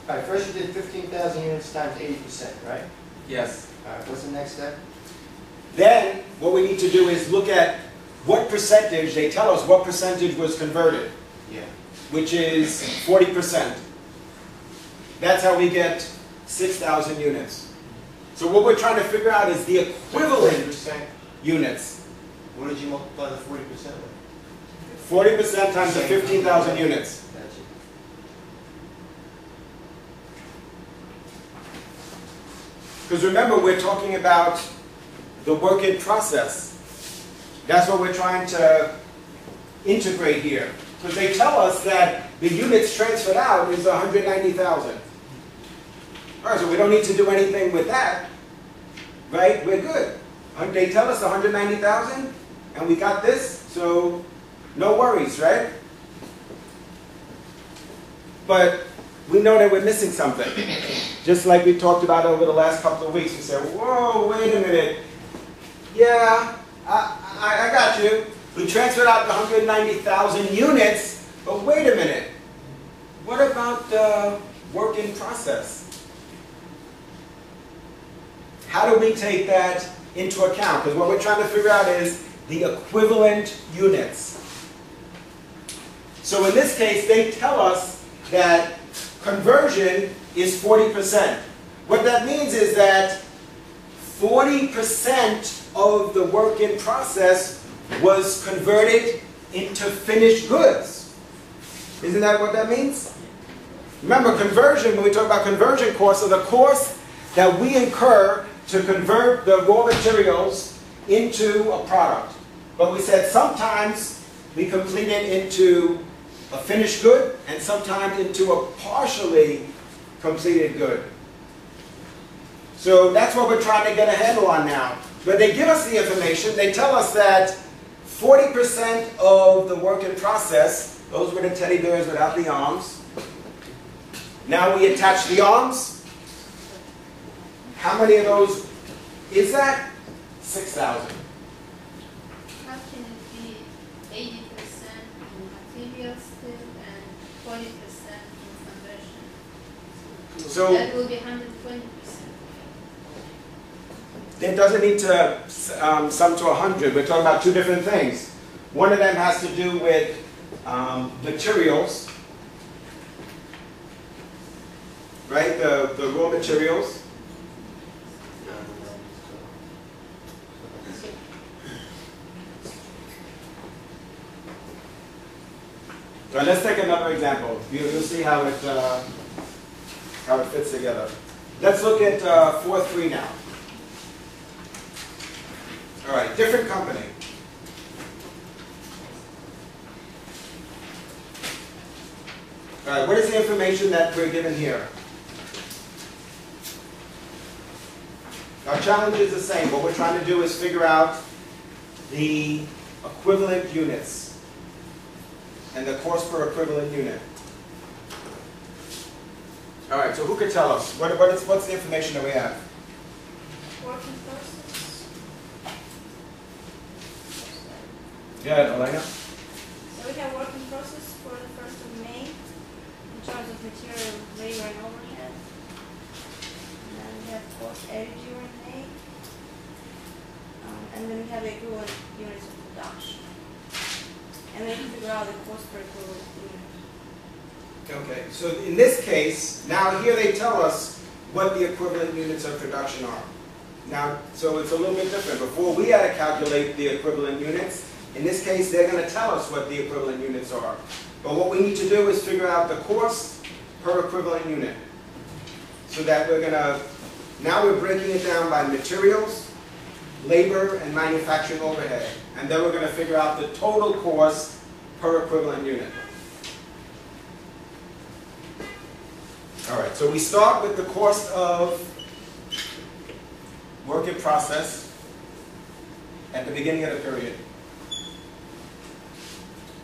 All right, first you did 15,000 units times 80%, right? Yes. All right, what's the next step? Then what we need to do is look at what percentage, they tell us what percentage was converted, Yeah. which is 40%. That's how we get 6,000 units. So what we're trying to figure out is the equivalent 40%. units. What did you multiply the 40% with? 40% times the 15,000 units. That's it. Because remember, we're talking about the work in process. That's what we're trying to integrate here. Because they tell us that the units transferred out is 190,000. All right, so we don't need to do anything with that, right? We're good. They tell us 190,000, and we got this, so no worries, right? But we know that we're missing something. Just like we talked about over the last couple of weeks. We said, whoa, wait a minute. Yeah, I got you. We transferred out the 190,000 units, but wait a minute. What about the work in process? How do we take that into account? Because what we're trying to figure out is the equivalent units. So in this case, they tell us that conversion is 40%. What that means is that 40% of the work in process was converted into finished goods. Isn't that what that means? Remember, conversion, when we talk about conversion costs, are the costs that we incur to convert the raw materials into a product. But we said sometimes we complete it into a finished good and sometimes into a partially completed good. So that's what we're trying to get a handle on now. But they give us the information. They tell us that 40% of the work in process, those were the teddy bears without the arms. Now we attach the arms. How many of those is that? 6,000. How can it be 80% in material still and 40% in conversion? So that will be 120%. it doesn't need to sum to 100. We're talking about two different things. One of them has to do with materials, right? The raw materials. So let's take another example. You'll see how it fits together. Let's look at 4.3 now. All right, different company. All right, what is the information that we're given here? Our challenge is the same. What we're trying to do is figure out the equivalent units and the cost per equivalent unit. All right, so who could tell us? What's the information that we have? Working process. Yeah, Elena? So we have working process for the 1st of May in terms of material, labor, and overhead. And then we have cost area during May. And then we have the equivalent units of production. And then we figure out the cost per equivalent unit. Okay, so in this case, now here they tell us what the equivalent units of production are. Now, so it's a little bit different. Before we had to calculate the equivalent units, In this case, they're going to tell us what the equivalent units are. But what we need to do is figure out the cost per equivalent unit. So that we're going to, now we're breaking it down by materials, labor, and manufacturing overhead. And then we're going to figure out the total cost per equivalent unit. All right, so we start with the cost of work in process at the beginning of the period.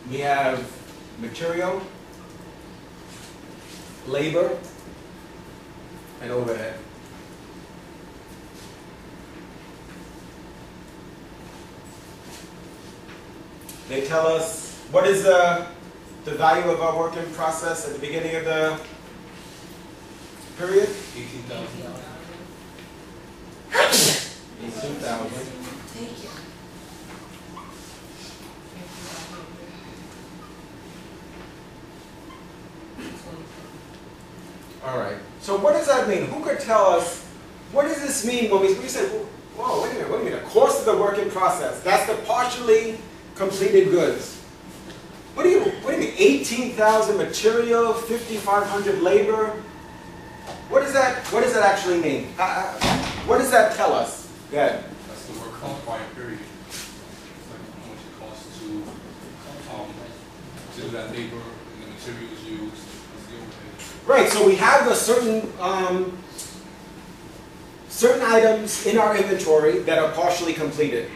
We have material, labor, and overhead. They tell us what is the value of our work in process at the beginning of the period? 18,000. 18,000. Thank you. All right. So what does that mean? Who could tell us, what does this mean when we say, whoa, wait a minute, the cost of the work in process, that's the partially completed goods. What do you mean, 18,000 material, 5,500 labor? What does that actually mean? What does that tell us? Go ahead. That's the work qualifier period. It's like how much it costs to do that labor and the materials used as the overhead. Right, so we have a certain items in our inventory that are partially completed.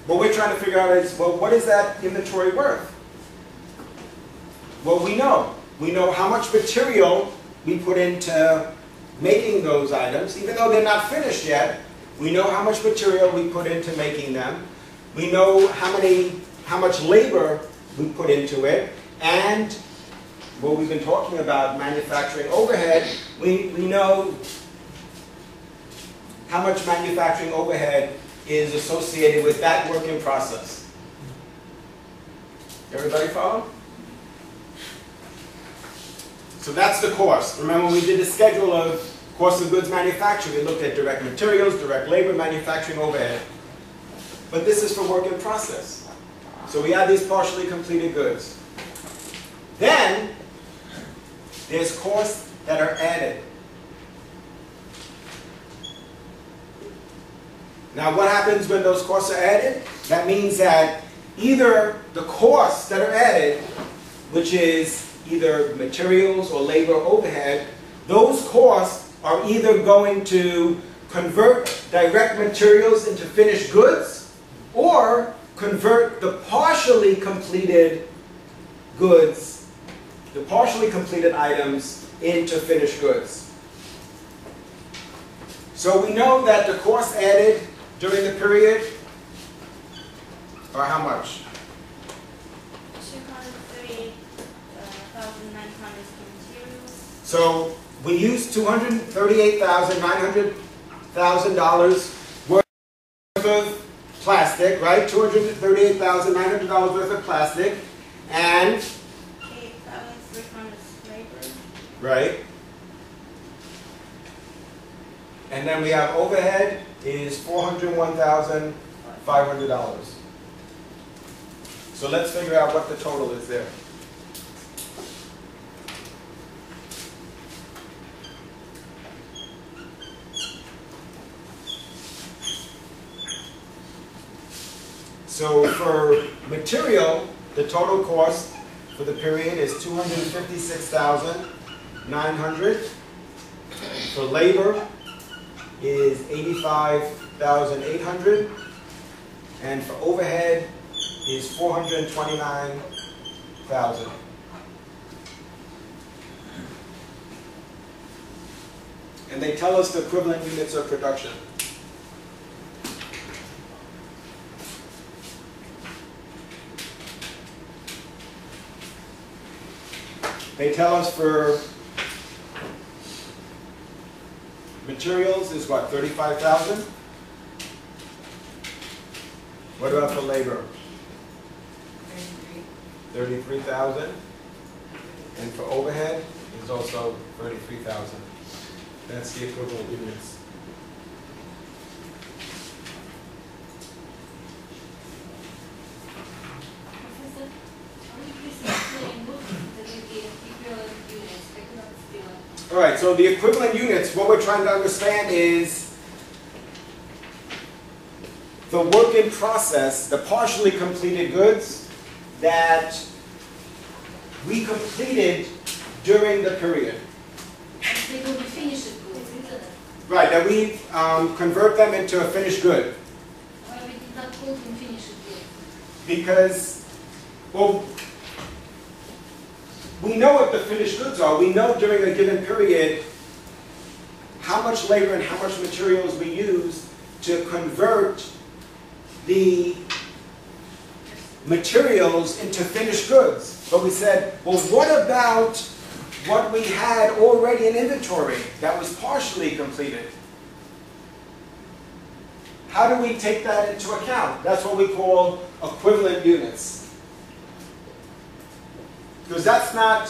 What we're trying to figure out is, well, what is that inventory worth? Well, we know. We know how much material we put into making those items. Even though they're not finished yet, we know how much material we put into making them. We know how much labor we put into it. And what we've been talking about, manufacturing overhead, we know how much manufacturing overhead is associated with that work in process. Everybody follow? So that's the cost. Remember when we did the schedule of cost of goods manufactured, we looked at direct materials, direct labor, manufacturing overhead. But this is for work in process. So we have these partially completed goods. Then there's costs that are added. Now what happens when those costs are added? That means that either the costs that are added, which is either materials or labor overhead, those costs are either going to convert direct materials into finished goods or convert the partially completed goods, the partially completed items, into finished goods. So we know that the costs added during the period are how much? 238,900 materials. So we used $238,900 worth of plastic, right? $238,900 worth of plastic, and 8,300 labor. right. And then we have overhead is $401,500. So let's figure out what the total is there. So for material, the total cost for the period is $256,900. For labor is $85,800, and for overhead is $429,000. And they tell us the equivalent units of production. They tell us for materials is what, 35,000? What about for labor? 33,000. And for overhead is also 33,000. That's the equivalent units. so the equivalent units, what we're trying to understand is the work in process, the partially completed goods that we completed during the period. They will be finished goods, isn't it? Right, that we convert them into a finished good. Why we did not call them finished goods? Because, well, we know what the finished goods are. We know during a given period how much labor and how much materials we use to convert the materials into finished goods. But we said, well, what about what we had already in inventory that was partially completed? How do we take that into account? That's what we call equivalent units. Because that's not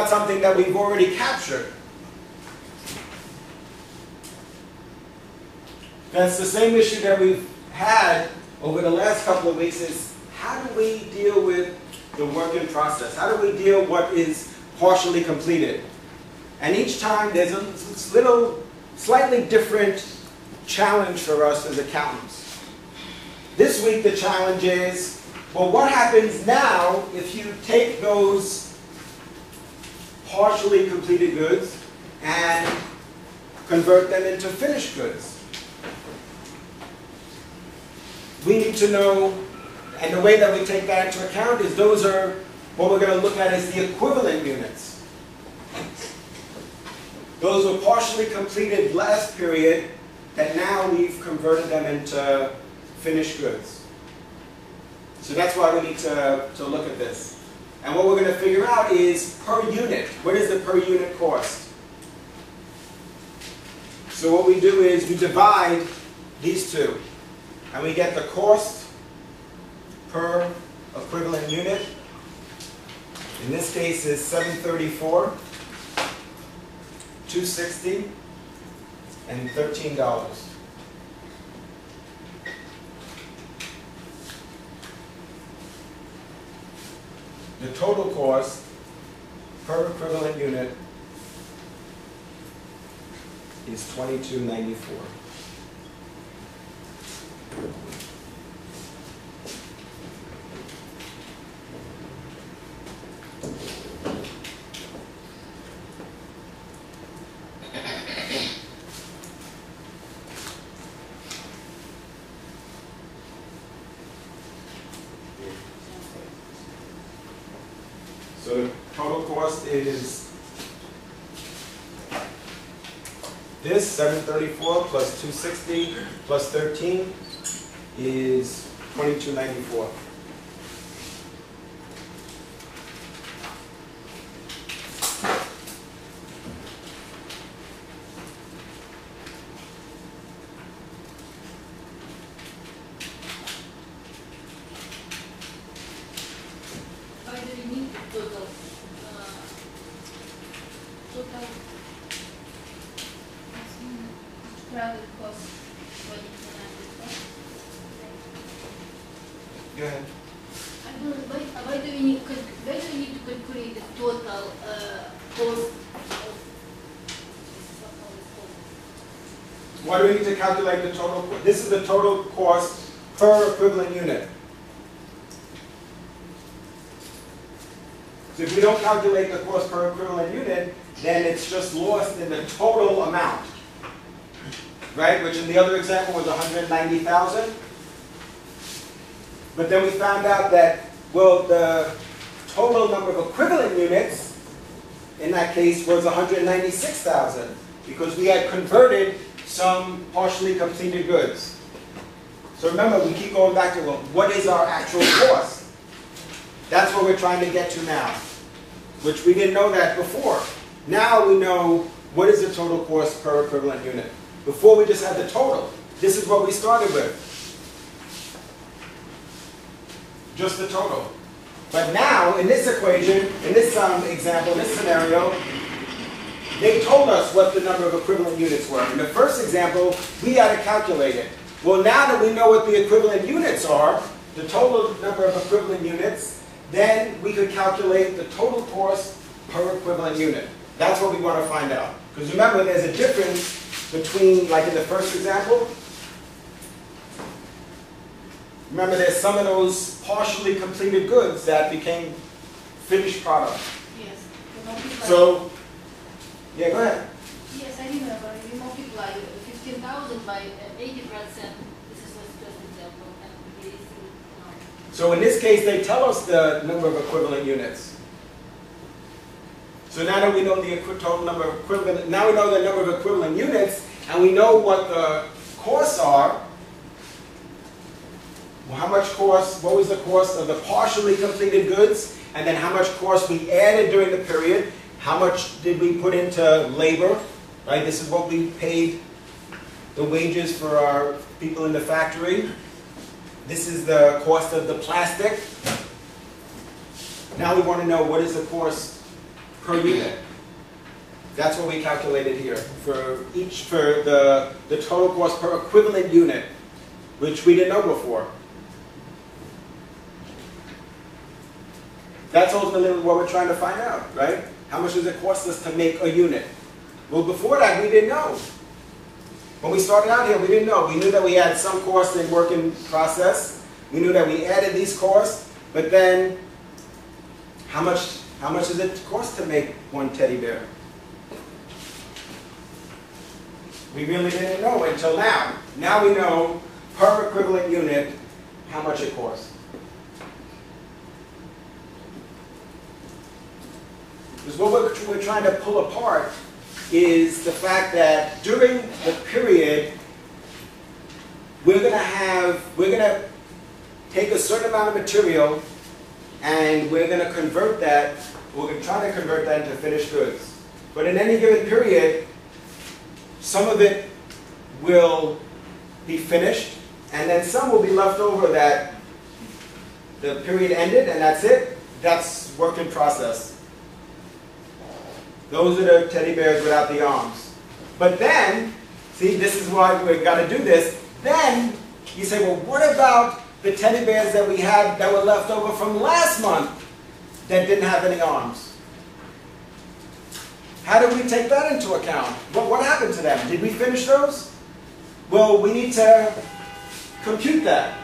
something that we've already captured. That's the same issue that we've had over the last couple of weeks is how do we deal with the work in process? How do we deal with what is partially completed? And each time there's a little slightly different challenge for us as accountants. This week the challenge is, well, what happens now if you take those partially completed goods and convert them into finished goods? We need to know, and the way that we take that into account is those are what we're going to look at as the equivalent units. Those were partially completed last period that now we've converted them into finished goods. So that's why we need to look at this. And what we're going to figure out is per unit. What is the per unit cost? So what we do is we divide these two. And we get the cost per equivalent unit. In this case is $734, $260, and $13. The total cost per equivalent unit is $22.94. So the total cost is this, 734 plus 260 plus 13 is 22.94. Why do you need the total product cost for the cost? Go ahead. I don't know, why do we need to calculate the total cost of Why do we need to calculate the total? This is the total cost per equivalent unit. So if we don't calculate the cost per equivalent unit, then it's just lost in the total amount. Right? Which in the other example was 190,000. But then we found out that, well, the total number of equivalent units in that case was 196,000 because we had converted some partially completed goods. So remember, we keep going back to, well, what is our actual cost? That's what we're trying to get to now, which we didn't know that before. Now we know what is the total cost per equivalent unit. Before we just had the total. This is what we started with. Just the total. But now, in this equation, in this example, in this scenario, they told us what the number of equivalent units were. In the first example, we had to calculate it. Well, now that we know what the equivalent units are, the total number of equivalent units, then we could calculate the total cost per equivalent unit. That's what we want to find out. Because remember, there's a difference between, like in the first example, remember there's some of those partially completed goods that became finished product. Yes. You multiply. So, yeah, go ahead. Yes, I remember. You multiply 15,000 by 80%. This is just an example. And it is, So in this case, they tell us the number of equivalent units. So now that we know the total number of equivalent, now we know the number of equivalent units, and we know what the costs are. Well, how much cost, what was the cost of the partially completed goods, and then how much cost we added during the period, how much did we put into labor, right? This is what we paid the wages for our people in the factory. This is the cost of the plastic. Now we want to know what is the cost per unit. That's what we calculated here for the total cost per equivalent unit, which we didn't know before. That's ultimately what we're trying to find out, right? How much does it cost us to make a unit? Well, before that, we didn't know. When we started out here, we didn't know. We knew that we had some costs in work in process. We knew that we added these costs, but then how much does it cost to make one teddy bear? We really didn't know until now. Now we know per equivalent unit how much it costs. Because what we're trying to pull apart is the fact that during the period, we're going to take a certain amount of material and we're going to convert that, we're going to try to convert that into finished goods. But in any given period, some of it will be finished, and then some will be left over that the period ended and that's it. That's work in process. Those are the teddy bears without the arms. But then, see, this is why we've got to do this. Then you say, well, what about the teddy bears that we had that were left over from last month that didn't have any arms? How do we take that into account? What happened to them? Did we finish those? Well, we need to compute that.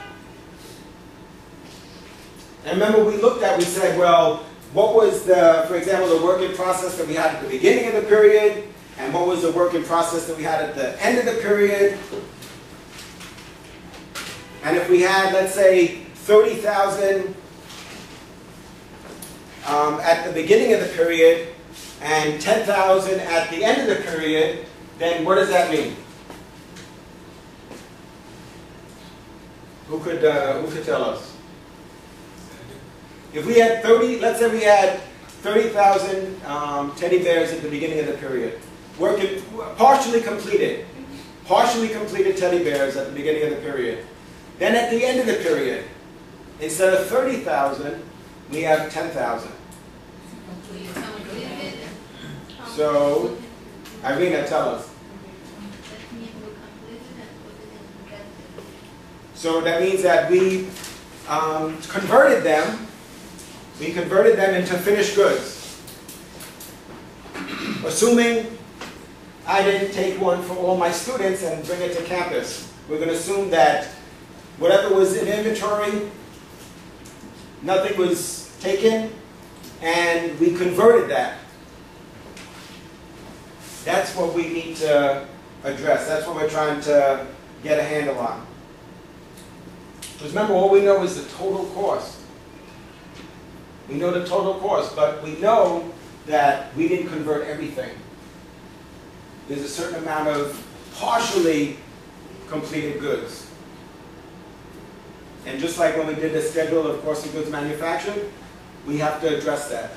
And remember we looked at, we said, well, what was the, for example, the work in process that we had at the beginning of the period, and what was the work in process that we had at the end of the period? And if we had, let's say, 30,000 at the beginning of the period, and 10,000 at the end of the period, then what does that mean? Who could tell us? If we had 30, let's say we had 30,000 teddy bears at the beginning of the period, partially completed teddy bears at the beginning of the period. Then at the end of the period, instead of 30,000, we have 10,000. So, Irina, tell us. So that means that we converted them into finished goods. Assuming I didn't take one for all my students and bring it to campus. We're going to assume that whatever was in inventory, nothing was taken, and we converted that. That's what we need to address. That's what we're trying to get a handle on. Because remember, all we know is the total cost. We know the total cost, but we know that we didn't convert everything. There's a certain amount of partially completed goods. And just like when we did the schedule of cost of goods manufactured, we have to address that.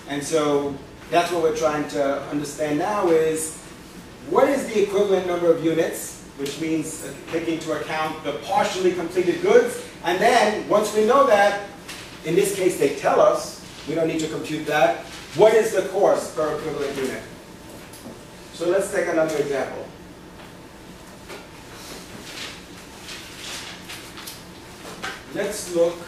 And so that's what we're trying to understand now is, what is the equivalent number of units, which means taking into account the partially completed goods, and then once we know that, in this case they tell us, we don't need to compute that, what is the cost per equivalent unit? So let's take another example. Let's look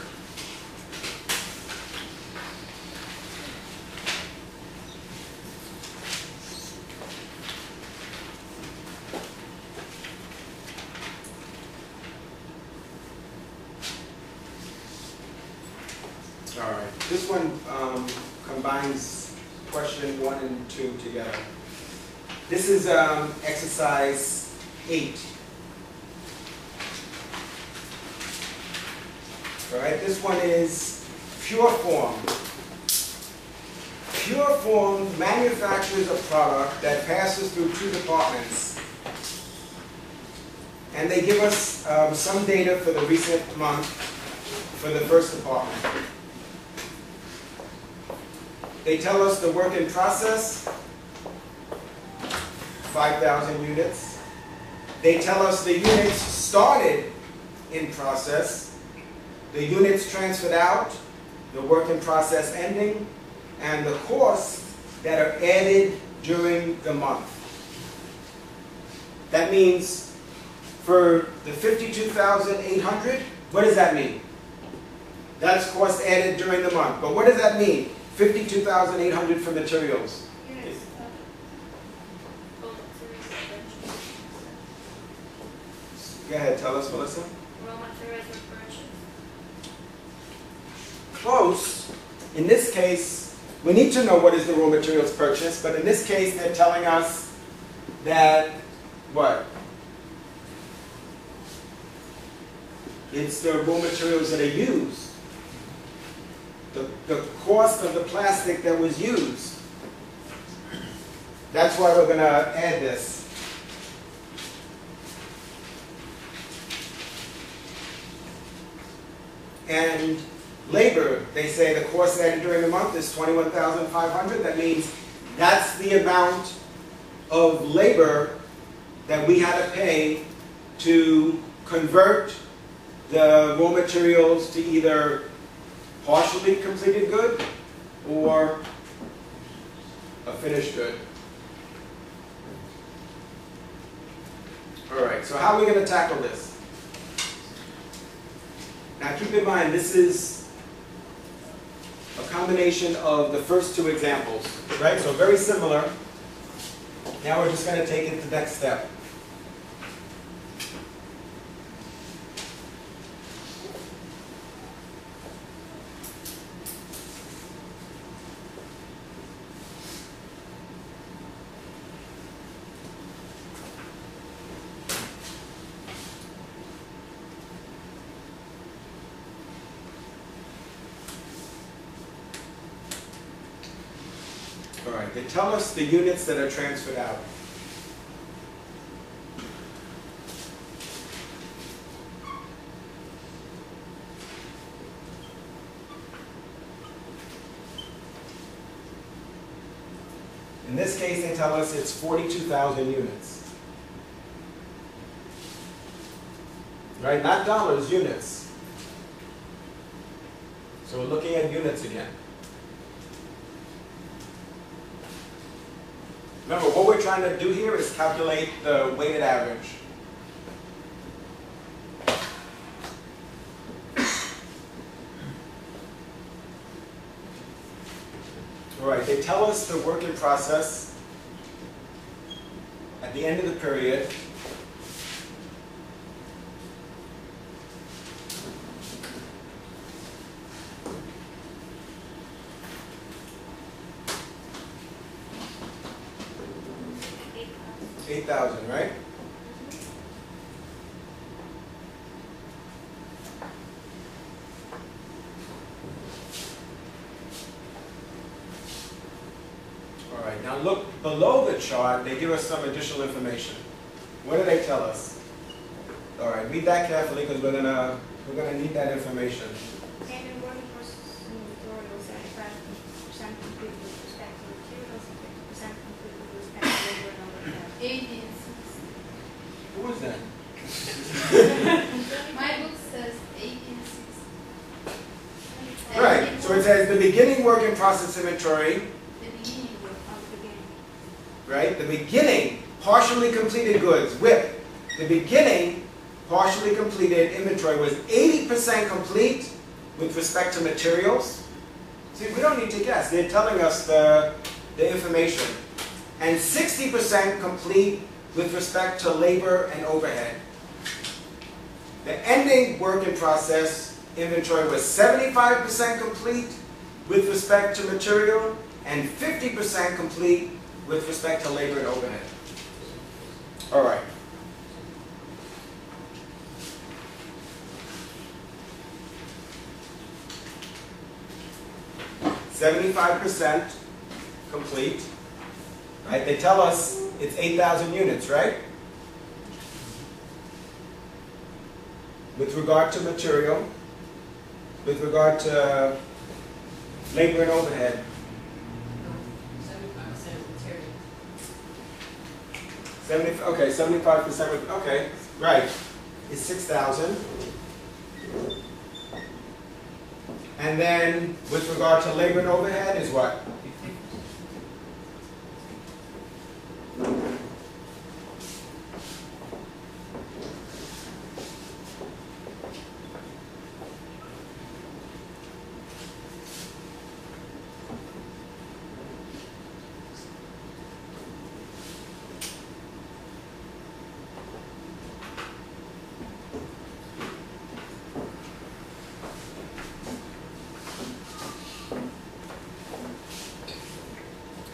This one combines question 1 and 2 together. This is exercise 8. All right, this one is pure form. Pure form manufactures a product that passes through 2 departments. And they give us some data for the recent month for the first department. They tell us the work in process, 5,000 units. They tell us the units started in process, the units transferred out, the work in process ending, and the costs that are added during the month. That means for the 52,800, what does that mean? That's cost added during the month. But what does that mean? 52,800 for materials. Units. Go ahead, tell us, Melissa. Raw materials are purchased. Close. In this case, we need to know what is the raw materials purchase, but in this case, they're telling us that, what? It's the raw materials that are used. The cost of the plastic that was used. That's why we're going to add this. And labor, they say the cost added during the month is 21,500. That means that's the amount of labor that we had to pay to convert the raw materials to either partially completed good or a finished good. All right, so how are we going to tackle this? Now keep in mind, this is a combination of the first 2 examples, right? So very similar. Now we're just going to take it to the next step. All right, they tell us the units that are transferred out. In this case, they tell us it's 42,000 units. Right, not dollars, units. So we're looking at units again. Remember, what we're trying to do here is calculate the weighted average. All right, they tell us the work in process at the end of the period. $8,000, right? All right, now look below the chart, they give us some additional information. What do they tell us? All right, read that carefully because we're gonna need that information. Annual working process inventory was 75% complete with respect to materials and 50% complete with respect to labor and overhead. 18. Who was that? My book says 18.6. Right, so it says the beginning work in process inventory, The beginning work. right? The beginning, partially completed goods, WIP. The beginning, partially completed inventory was 80% complete with respect to materials. See, we don't need to guess. They're telling us the information. And 60% complete with respect to labor and overhead. The ending work in process inventory was 75% complete with respect to material, and 50% complete with respect to labor and overhead. All right. %75 complete. Right? They tell us it's 8,000 units, right? With regard to material, with regard to labor and overhead. 75%, okay, right, is 6,000. And then with regard to labor and overhead is what?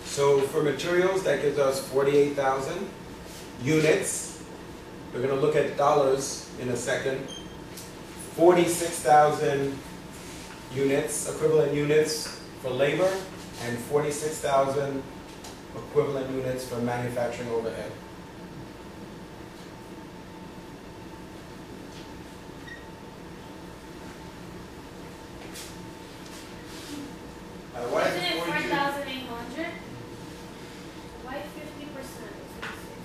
So for materials, that gives us 48,000 units. We're going to look at dollars in a second. 46,000 units, equivalent units for labor, and 46,000 equivalent units for manufacturing overhead. Isn't it 4,800? Why 50%?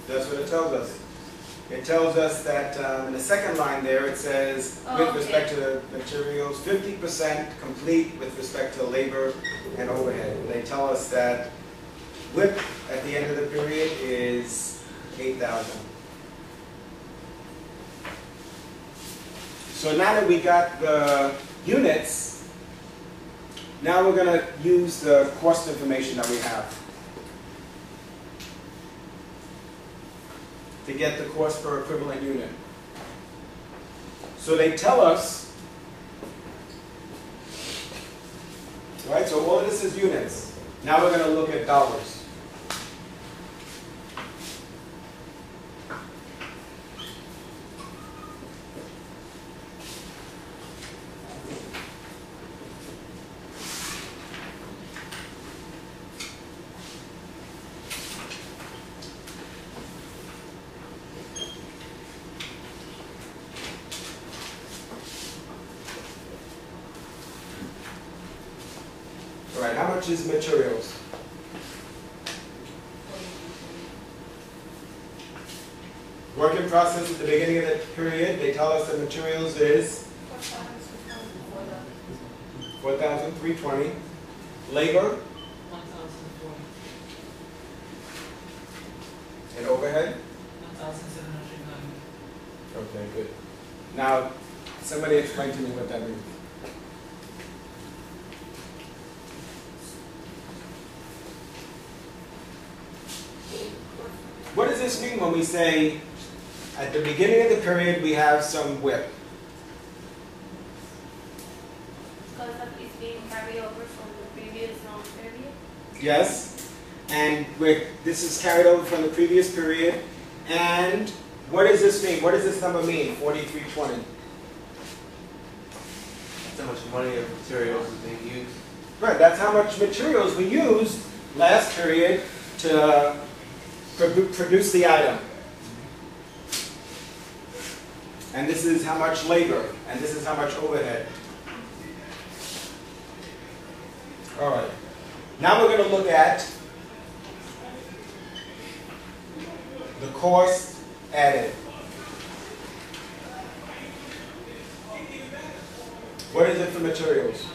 That's what it tells us. It tells us that in the second line there, it says, with respect to materials, 50% complete with respect to labor and overhead. They tell us that WIP at the end of the period is 8,000. So now that we got the units, now we're going to use the cost information that we have to get the cost per equivalent unit. So they tell us, right, so all of this is units. Now we're going to look at dollars. How much is materials? Work in process at the beginning of the period, they tell us that materials is 4,320. Labor? 1,040. And overhead? 1,790. Okay, good. Now, somebody explain to me what that means. What does this mean when we say at the beginning of the period we have some WIP? Because it's being carried over from the previous period? Yes. And this is carried over from the previous period. And what does this mean? What does this number mean, 4320? That's how much money of materials is being used. Right, that's how much materials we used last period to produce the item. And this is how much labor, and this is how much overhead. All right. Now we're going to look at the cost added. What is it for materials?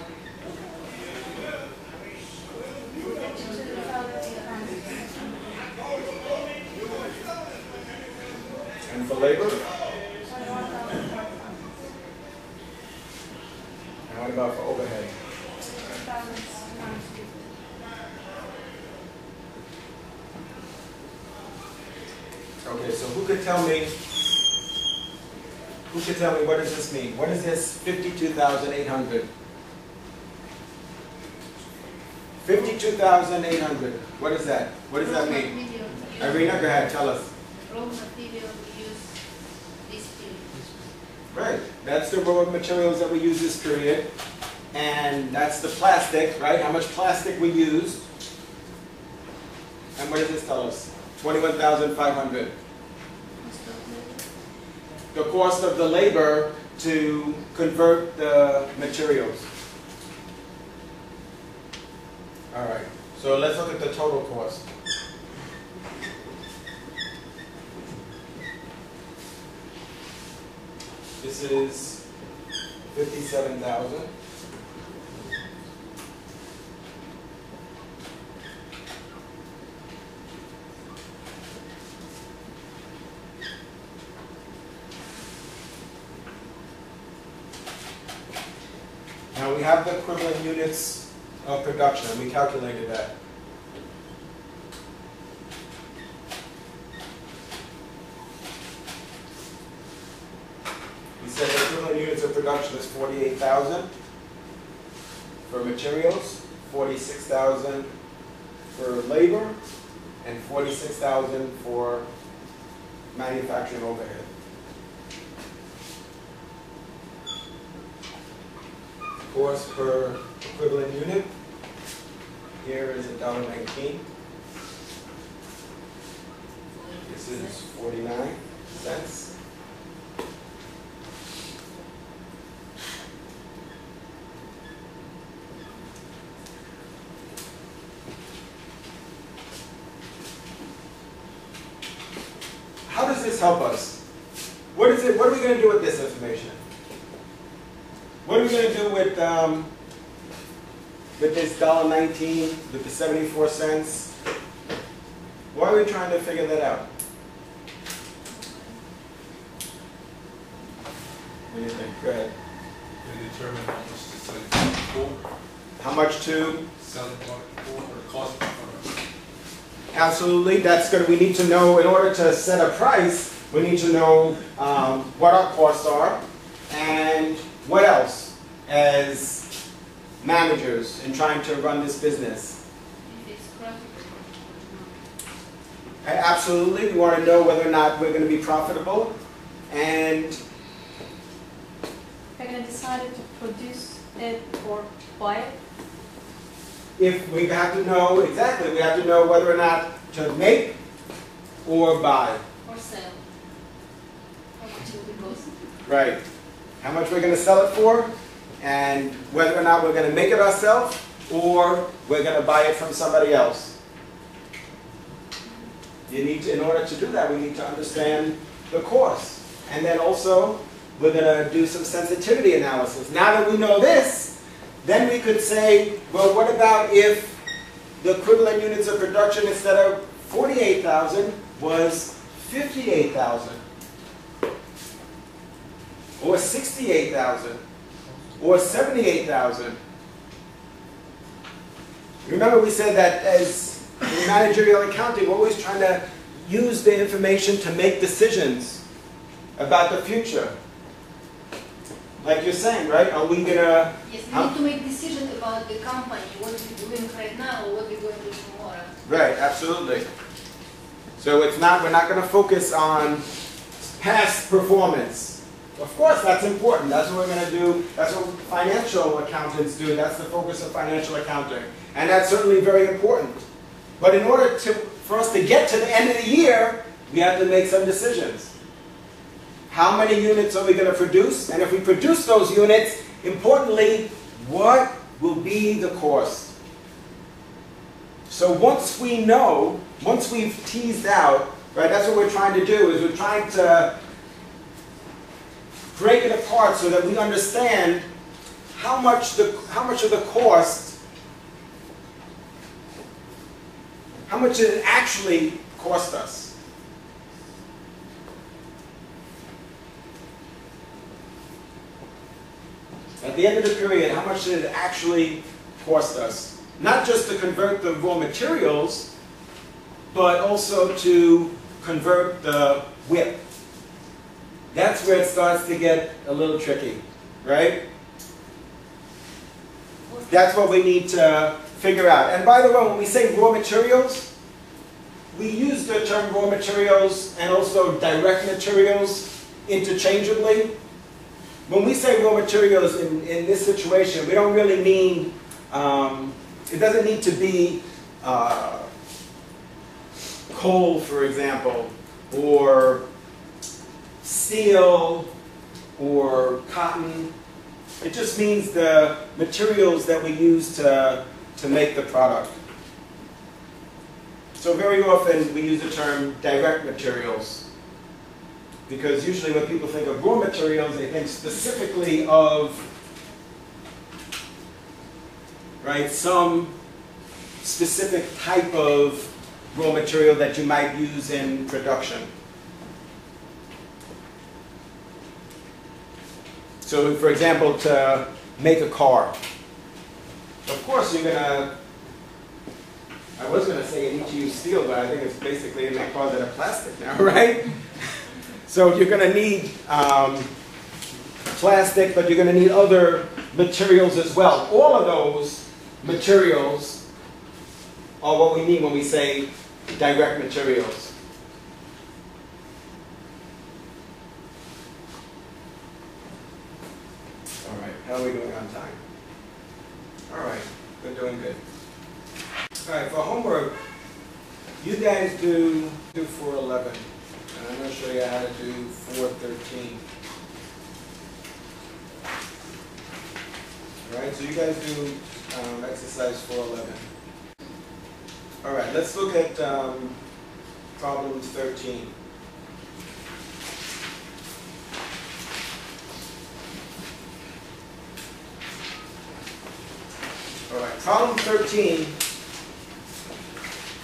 And for labor? And what about for overhead? Okay, so who could tell me what does this mean? What is this 52,800? 52,800. What is that? What does that mean? Irina, go ahead, tell us. Raw material we use this period. Right, that's the raw materials that we use this period. And that's the plastic, right? How much plastic we used. And what does this tell us? 21,500. The cost of the labor to convert the materials. All right, so let's look at the total cost. This is 57,000. Now we have the equivalent units of production, and we calculated that. We said the equivalent units of production is 48,000 for materials, 46,000 for labor, and 46,000 for manufacturing overhead. Cost per equivalent unit here is $1.19. This is 49 cents. How does this help us? What is it? What are we going to do with this information? What are we going to do with this $1.19, with the 74 cents? Why are we trying to figure that out? What do you think? Go ahead. And determine how much to sell it for. How much to? Sell it for, or cost for. Absolutely. That's good. We need to know, in order to set a price, we need to know what our costs are and what else as managers in trying to run this business. If it's profitable. Absolutely. We want to know whether or not we're going to be profitable, and We're going to decide to produce it or buy it. if we have to know exactly, we have to know whether or not to make or buy. Or sell. How much will it cost? Right. How much we're going to sell it for, and whether or not we're going to make it ourselves or we're going to buy it from somebody else. You need to, in order to do that, we need to understand the cost. And then also, we're going to do some sensitivity analysis. Now that we know this, then we could say, well, what about if the equivalent units of production instead of 48,000 was 58,000? Or 68,000? Or 78,000? Remember we said that as in managerial accounting, we're always trying to use the information to make decisions about the future. Like you're saying, right? Are we going to... Yes, we need to make decision about the company, what we're doing right now, or what we're going to do tomorrow. Right, absolutely. So it's not, we're not going to focus on past performance. Of course, that's important. That's what we're going to do. That's what financial accountants do. That's the focus of financial accounting. And that's certainly very important. But in order for us to get to the end of the year, we have to make some decisions. How many units are we going to produce? And if we produce those units, importantly, what will be the cost? So once we know, once we've teased out, right, that's what we're trying to do, is we're trying to break it apart so that we understand how much of the cost, how much did it actually cost us? At the end of the period, how much did it actually cost us? Not just to convert the raw materials, but also to convert the WIP. That's where it starts to get a little tricky, right? That's what we need to figure out. And by the way, when we say raw materials, we use the term raw materials and also direct materials interchangeably. When we say raw materials in this situation, we don't really mean, it doesn't need to be coal, for example, or steel, or cotton. It just means the materials that we use to make the product. So very often we use the term direct materials, because usually when people think of raw materials, they think specifically of, right, some specific type of raw material that you might use in production. So for example, to make a car, of course you're gonna, I was gonna say you need to use steel, but I think it's basically in that cars that are plastic now, right? So you're gonna need plastic, but you're gonna need other materials as well. All of those materials are what we mean when we say direct materials. All right, how are we doing on time? All right, we're doing good. All right, for homework, you guys do 411, and I'm going to show you how to do 413. All right, so you guys do exercise 411. All right, let's look at problem 13. All right, problem 13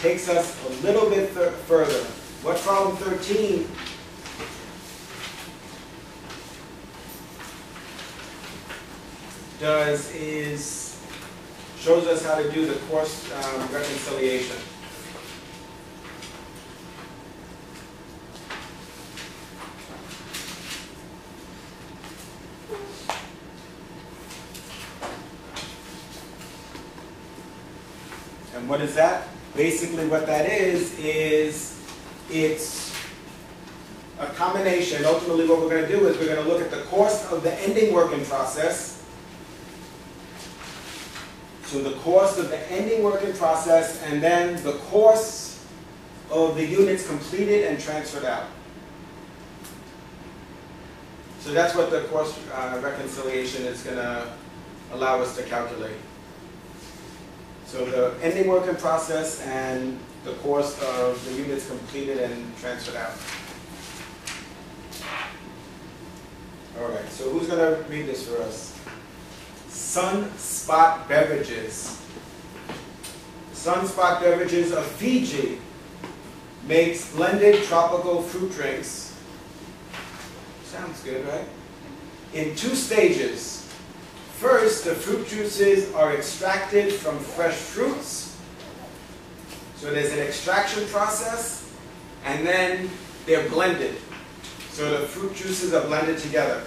takes us a little bit further. What problem 13 does is shows us how to do the course reconciliation. And what is that? Basically what that is it's a combination. Ultimately what we're going to do is we're going to look at the cost of the ending work in process. So the cost of the ending work in process, and then the cost of the units completed and transferred out. So that's what the cost reconciliation is going to allow us to calculate. So the ending work in process and the cost of the units completed and transferred out. All right, so who's going to read this for us? Sunspot Beverages. Sunspot Beverages of Fiji makes blended tropical fruit drinks. Sounds good, right? In 2 stages. First, the fruit juices are extracted from fresh fruits. So there's an extraction process, and then they're blended. So the fruit juices are blended together.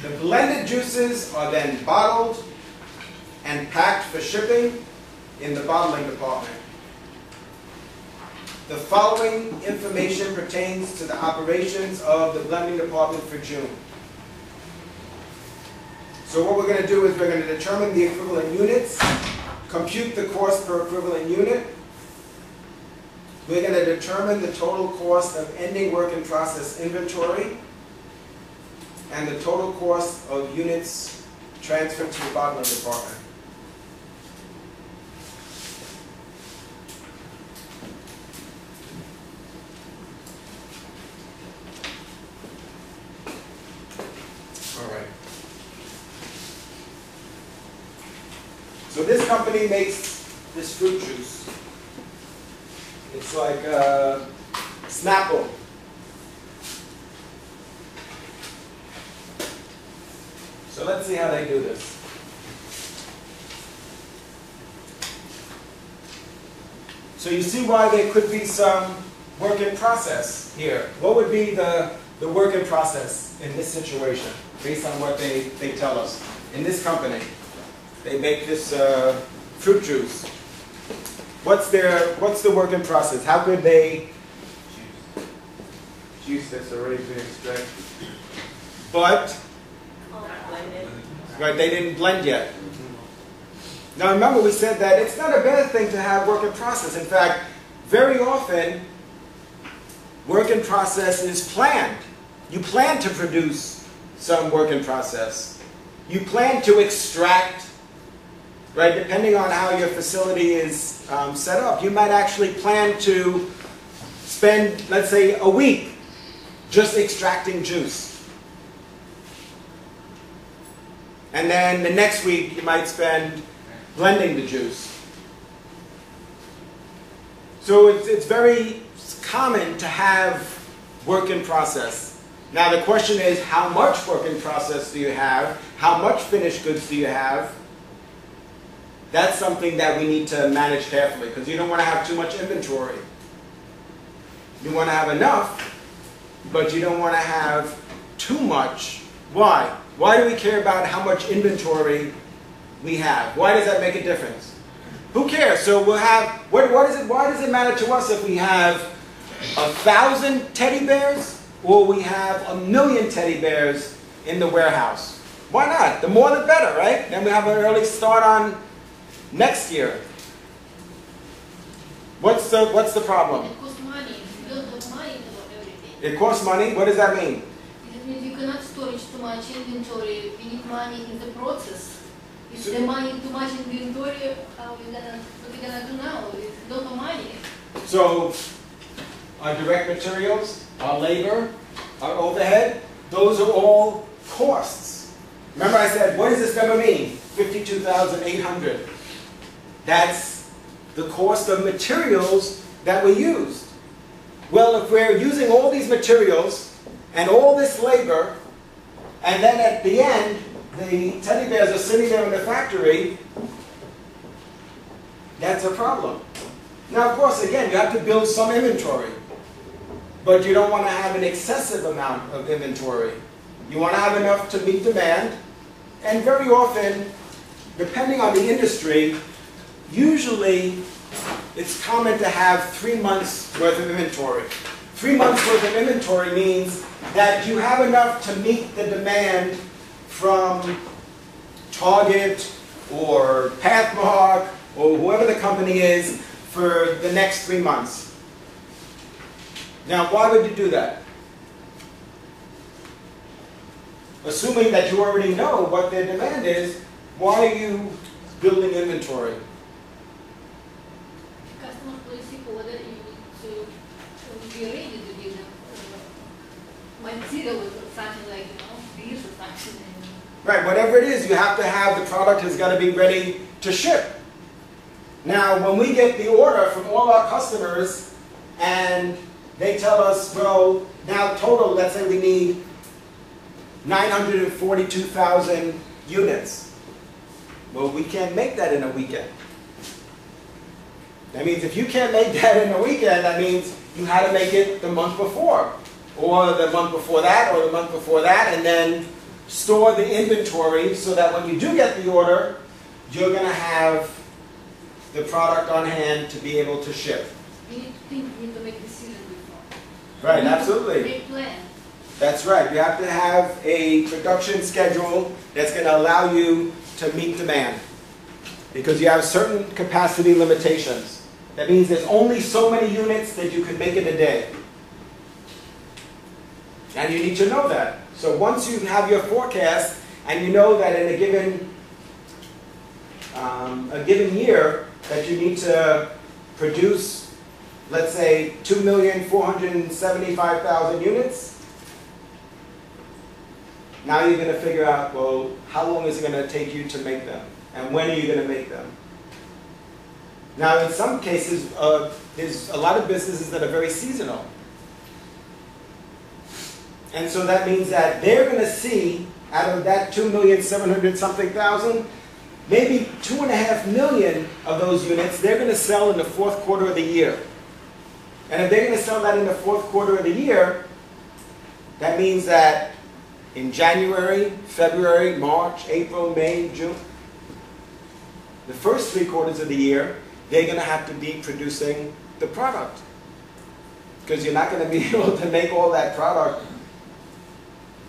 The blended juices are then bottled and packed for shipping in the bottling department. The following information pertains to the operations of the blending department for June. So what we're going to do is we're going to determine the equivalent units, compute the cost per equivalent unit. We're going to determine the total cost of ending work in process inventory and the total cost of units transferred to the bottling department. All right. So this company makes this fruit juice. It's like Snapple. So let's see how they do this. So you see why there could be some work in process here. What would be the work in process in this situation, based on what they tell us? In this company, they make this fruit juice. What's the work in process? How could they? Juice that's already been extracted. But right, they didn't blend yet. Now remember, we said that it's not a bad thing to have work in process. In fact, very often, work in process is planned. You plan to produce some work in process. You plan to extract, right? Depending on how your facility is set up, you might actually plan to spend, let's say, a week just extracting juice. And then the next week, you might spend blending the juice. So it's very common to have work in process. Now the question is, how much work in process do you have? How much finished goods do you have? That's something that we need to manage carefully, because you don't want to have too much inventory. You want to have enough, but you don't want to have too much. Why? Why do we care about how much inventory we have? Why does that make a difference? Who cares? So we'll have, why does it matter to us if we have 1,000 teddy bears or we have 1,000,000 teddy bears in the warehouse? Why not? The more the better, right? Then we have an early start on next year. What's the problem? It costs money. You don't have money for everything. It costs money? What does that mean? It means you cannot storage too much inventory. You need money in the process. If the money too much inventory, what we gonna do now? We don't have money. So our direct materials, our labor, our overhead, those are all costs. Remember I said, what does this number mean? 52,800. That's the cost of materials that we used. Well, if we're using all these materials and all this labor, and then at the end, the teddy bears are sitting there in the factory, that's a problem. Now, of course, again, you have to build some inventory, but you don't want to have an excessive amount of inventory. You want to have enough to meet demand, and very often, depending on the industry, usually it's common to have 3 months worth of inventory. 3 months worth of inventory means that you have enough to meet the demand from Target or Pathmark or whoever the company is for the next 3 months. Now, why would you do that? Assuming that you already know what their demand is, why are you building inventory? Customer policy whether you need to be ready to give them material or something like, beers or something. Right, whatever it is, you have to have the product has got to be ready to ship. Now, when we get the order from all our customers and they tell us, well, now total, let's say we need 942,000 units. Well, we can't make that in a weekend. That means if you can't make that in a weekend, that means you had to make it the month before, or the month before that, or the month before that, and then store the inventory so that when you do get the order, you're going to have the product on hand to be able to ship. You need to think, you need to make decisions before. Right, You need to absolutely. make plan. That's right. You have to have a production schedule that's going to allow you to meet demand, because you have certain capacity limitations. That means there's only so many units that you can make in a day. And you need to know that. So once you have your forecast and you know that in a given year that you need to produce, let's say, 2,475,000 units, now you're going to figure out, well, how long is it going to take you to make them? And when are you going to make them? Now, in some cases, there's a lot of businesses that are very seasonal. And so that means that they're going to see, out of that 2,700,000-something, maybe 2.5 million of those units they're going to sell in the fourth quarter of the year. And if they're going to sell that in the fourth quarter of the year, that means that in January, February, March, April, May, June, the first 3 quarters of the year, they're going to have to be producing the product. Because you're not going to be able to make all that product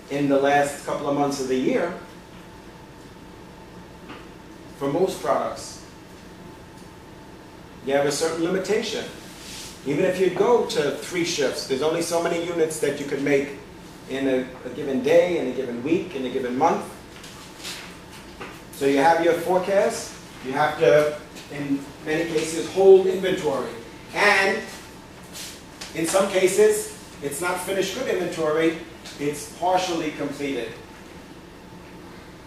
in the last couple of months of the year for most products. You have a certain limitation. Even if you go to 3 shifts, there's only so many units that you could make in a given day, in a given week, in a given month. So you have your forecast. You have to, in many cases, hold inventory. And in some cases, it's not finished good inventory, it's partially completed.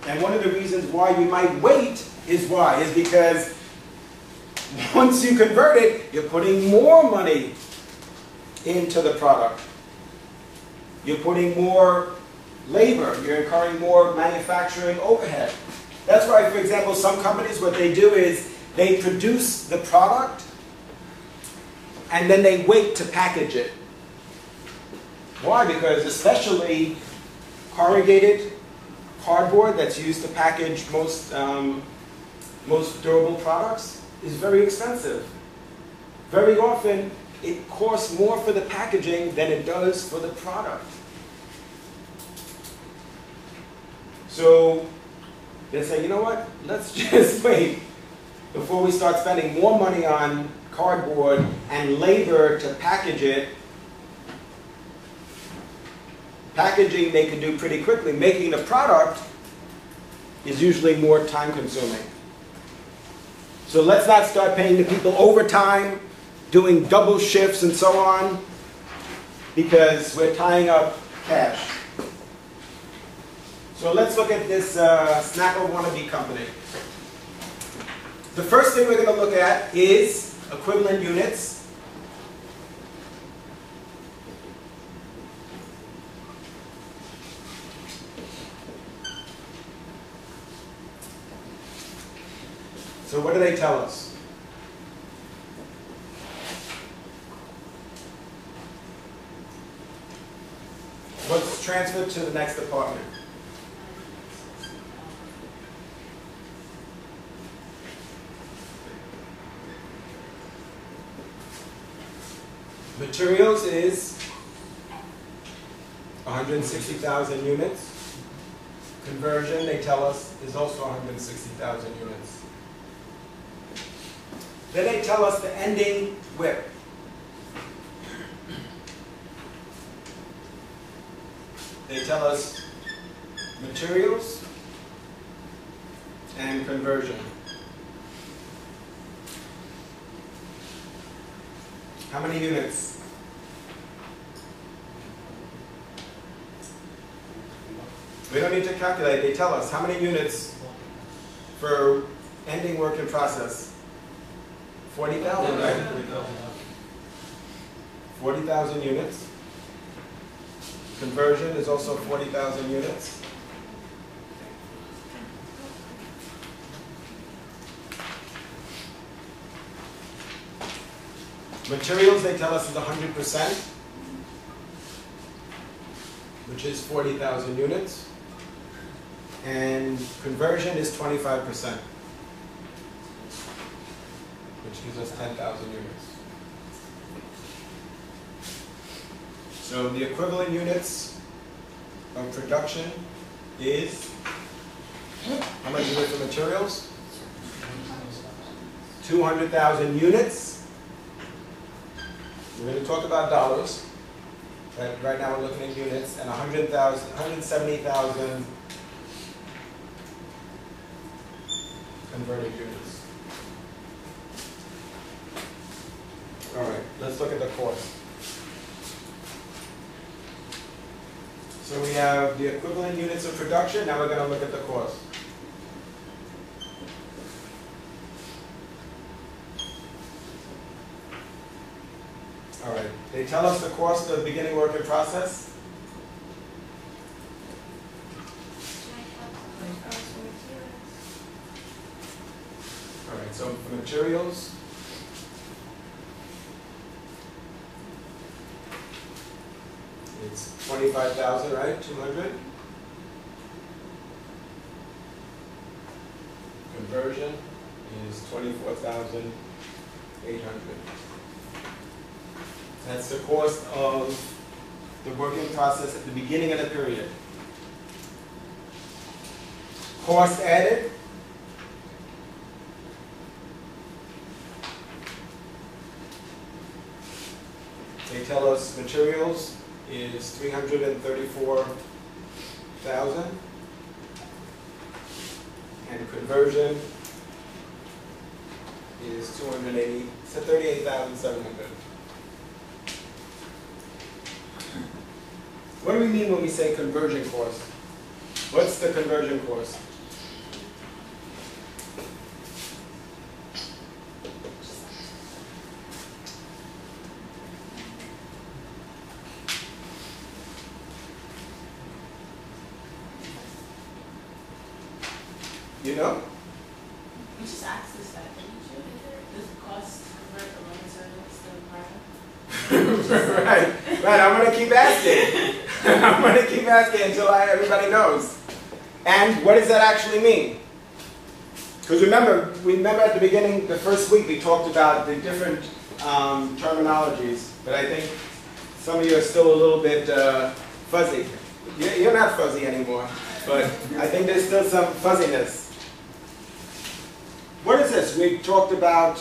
And one of the reasons why you might wait is why? Is because once you convert it, you're putting more money into the product. You're putting more labor. You're incurring more manufacturing overhead. That's why, for example, some companies, what they do is they produce the product and then they wait to package it. Why? Because especially corrugated cardboard that's used to package most durable products is very expensive. Very often, it costs more for the packaging than it does for the product. So they say, you know what, let's just wait before we start spending more money on cardboard and labor to package it. Packaging they can do pretty quickly. Making the product is usually more time consuming. So let's not start paying the people overtime, doing double shifts and so on, because we're tying up cash. So let's look at this Snapple wannabe company. The first thing we're going to look at is equivalent units. So what do they tell us? What's transferred to the next department? Materials is 160,000 units. Conversion, they tell us, is also 160,000 units. Then they tell us the ending WIP. They tell us materials and conversion. How many units? We don't need to calculate. They tell us how many units for ending work in process. 40,000, right? 40,000 units. Conversion is also 40,000 units. Materials, they tell us, is 100%, which is 40,000 units. And conversion is 25%, which gives us 10,000 units. So the equivalent units of production is, how much is it for materials? 200,000 units. We're going to talk about dollars. Right now we're looking at units, and 170,000 converted units. All right, let's look at the cost. So we have the equivalent units of production. Now we're going to look at the cost. All right, they tell us the cost of beginning work in process. All right, so for materials, it's 25,000, right? 200. Conversion is 24,800. That's the cost of the working process at the beginning of the period. Cost added. They tell us materials is 334,000, and conversion is 38,700. What do we mean when we say conversion cost? What's the conversion cost? You know? We just asked this that, didn't you? Does it cost convert the raw materials to the product? Right. I'm going to keep asking. I'm going to keep asking until everybody knows. And what does that actually mean? Because remember at the beginning, the first week, we talked about the different terminologies, but I think some of you are still a little bit fuzzy. You're not fuzzy anymore, but I think there's still some fuzziness. What is this? We talked about,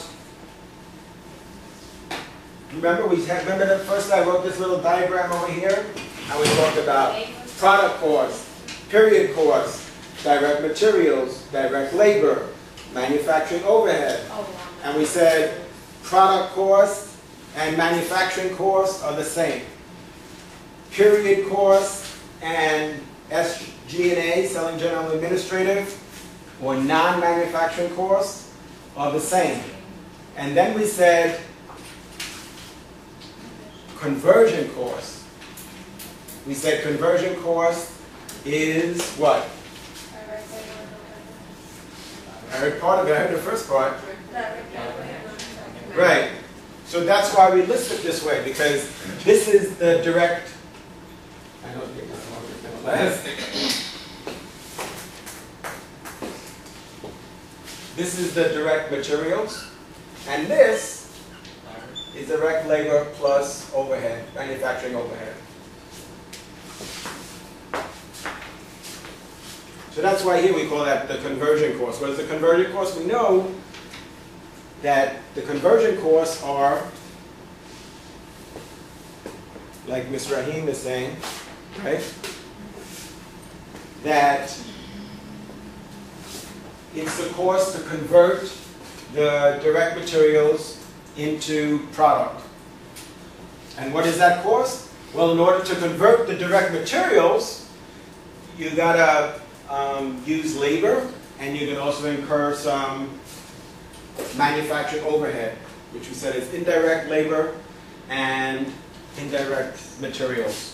remember the first I wrote this little diagram over here? And we talked about product cost, period cost, direct materials, direct labor, manufacturing overhead. And we said product cost and manufacturing cost are the same. Period cost and SG&A, selling general administrative, or non-manufacturing costs are the same. And then we said conversion cost. We said conversion cost is what? I heard part of it, I heard the first part. Right. So that's why we list it this way, because this is the direct, I don't think this one is going to last. This is the direct materials, and this is direct labor plus overhead, manufacturing overhead. So that's why here we call that the conversion cost. What is the conversion cost? We know that the conversion costs are, like Ms. Rahim is saying, right? That it's the cost to convert the direct materials into product. And what is that cost? Well, in order to convert the direct materials, you gotta use labor, and you can also incur some manufacturing overhead, which we said is indirect labor and indirect materials.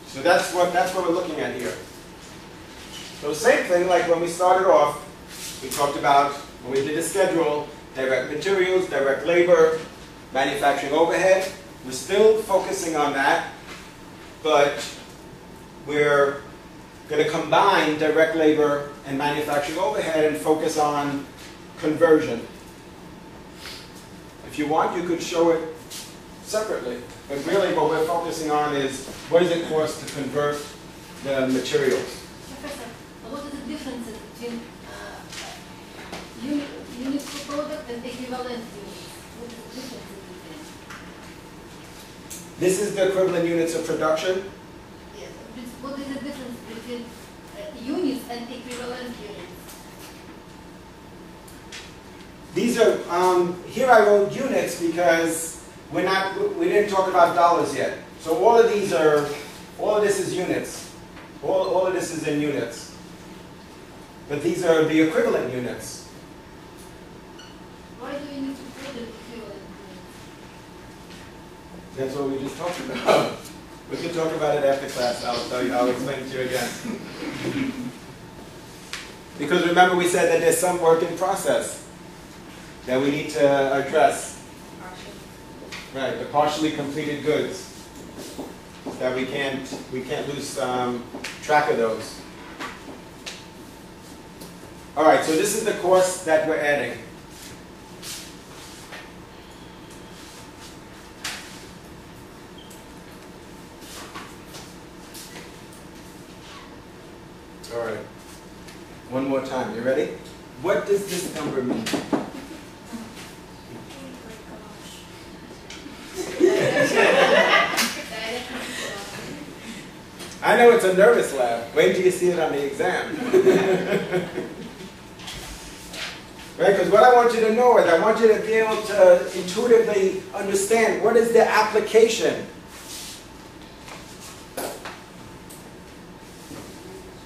So that's what we're looking at here. So same thing like when we started off, we talked about, when we did the schedule, direct materials, direct labor, manufacturing overhead. We're still focusing on that, but we're going to combine direct labor and manufacturing overhead and focus on conversion. If you want, you could show it separately, but really what we're focusing on is what does it cost to convert the materials. Professor, what is the difference between units per product and equivalent units? What is the difference between? This is the equivalent units of production. Yes. What is the difference between units and equivalent units? These are, here I wrote units because we didn't talk about dollars yet. So all of this is units. All of this is in units. But these are the equivalent units. Why do you need to put the equivalent units? That's what we just talked about. We can talk about it after class. I'll explain it to you again. Because remember we said that there's some work in process that we need to address. Right, the partially completed goods. That we can't lose track of those. All right, so this is the cost that we're adding. All right. One more time. You ready? What does this number mean? I know it's a nervous laugh. Wait till you see it on the exam. Right? Because what I want you to know is I want you to be able to intuitively understand what is the application.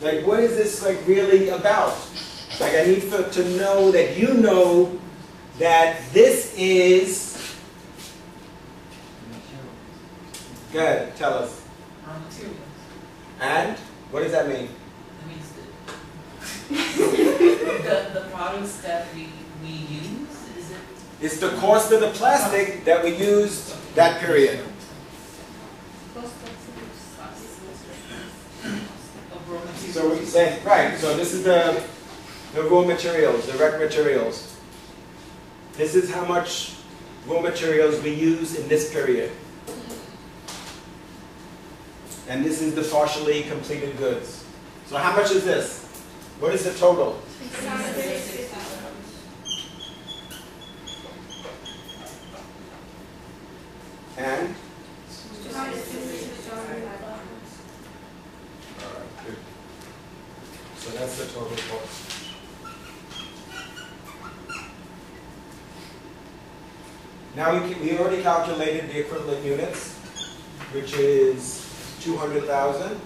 Like, what is this like really about? Like, I need to know that you know that this is. Good. Tell us. Materials. And what does that mean? That means the products that we use, is it? It's the cost of the plastic that we used that period. Of raw materials. So we say, right, so this is the raw materials, the direct materials. This is how much raw materials we use in this period. And this is the partially completed goods. So how much is this? What is the total? And? Alright, good. So that's the total cost. Now we already calculated the equivalent units, which is 200,000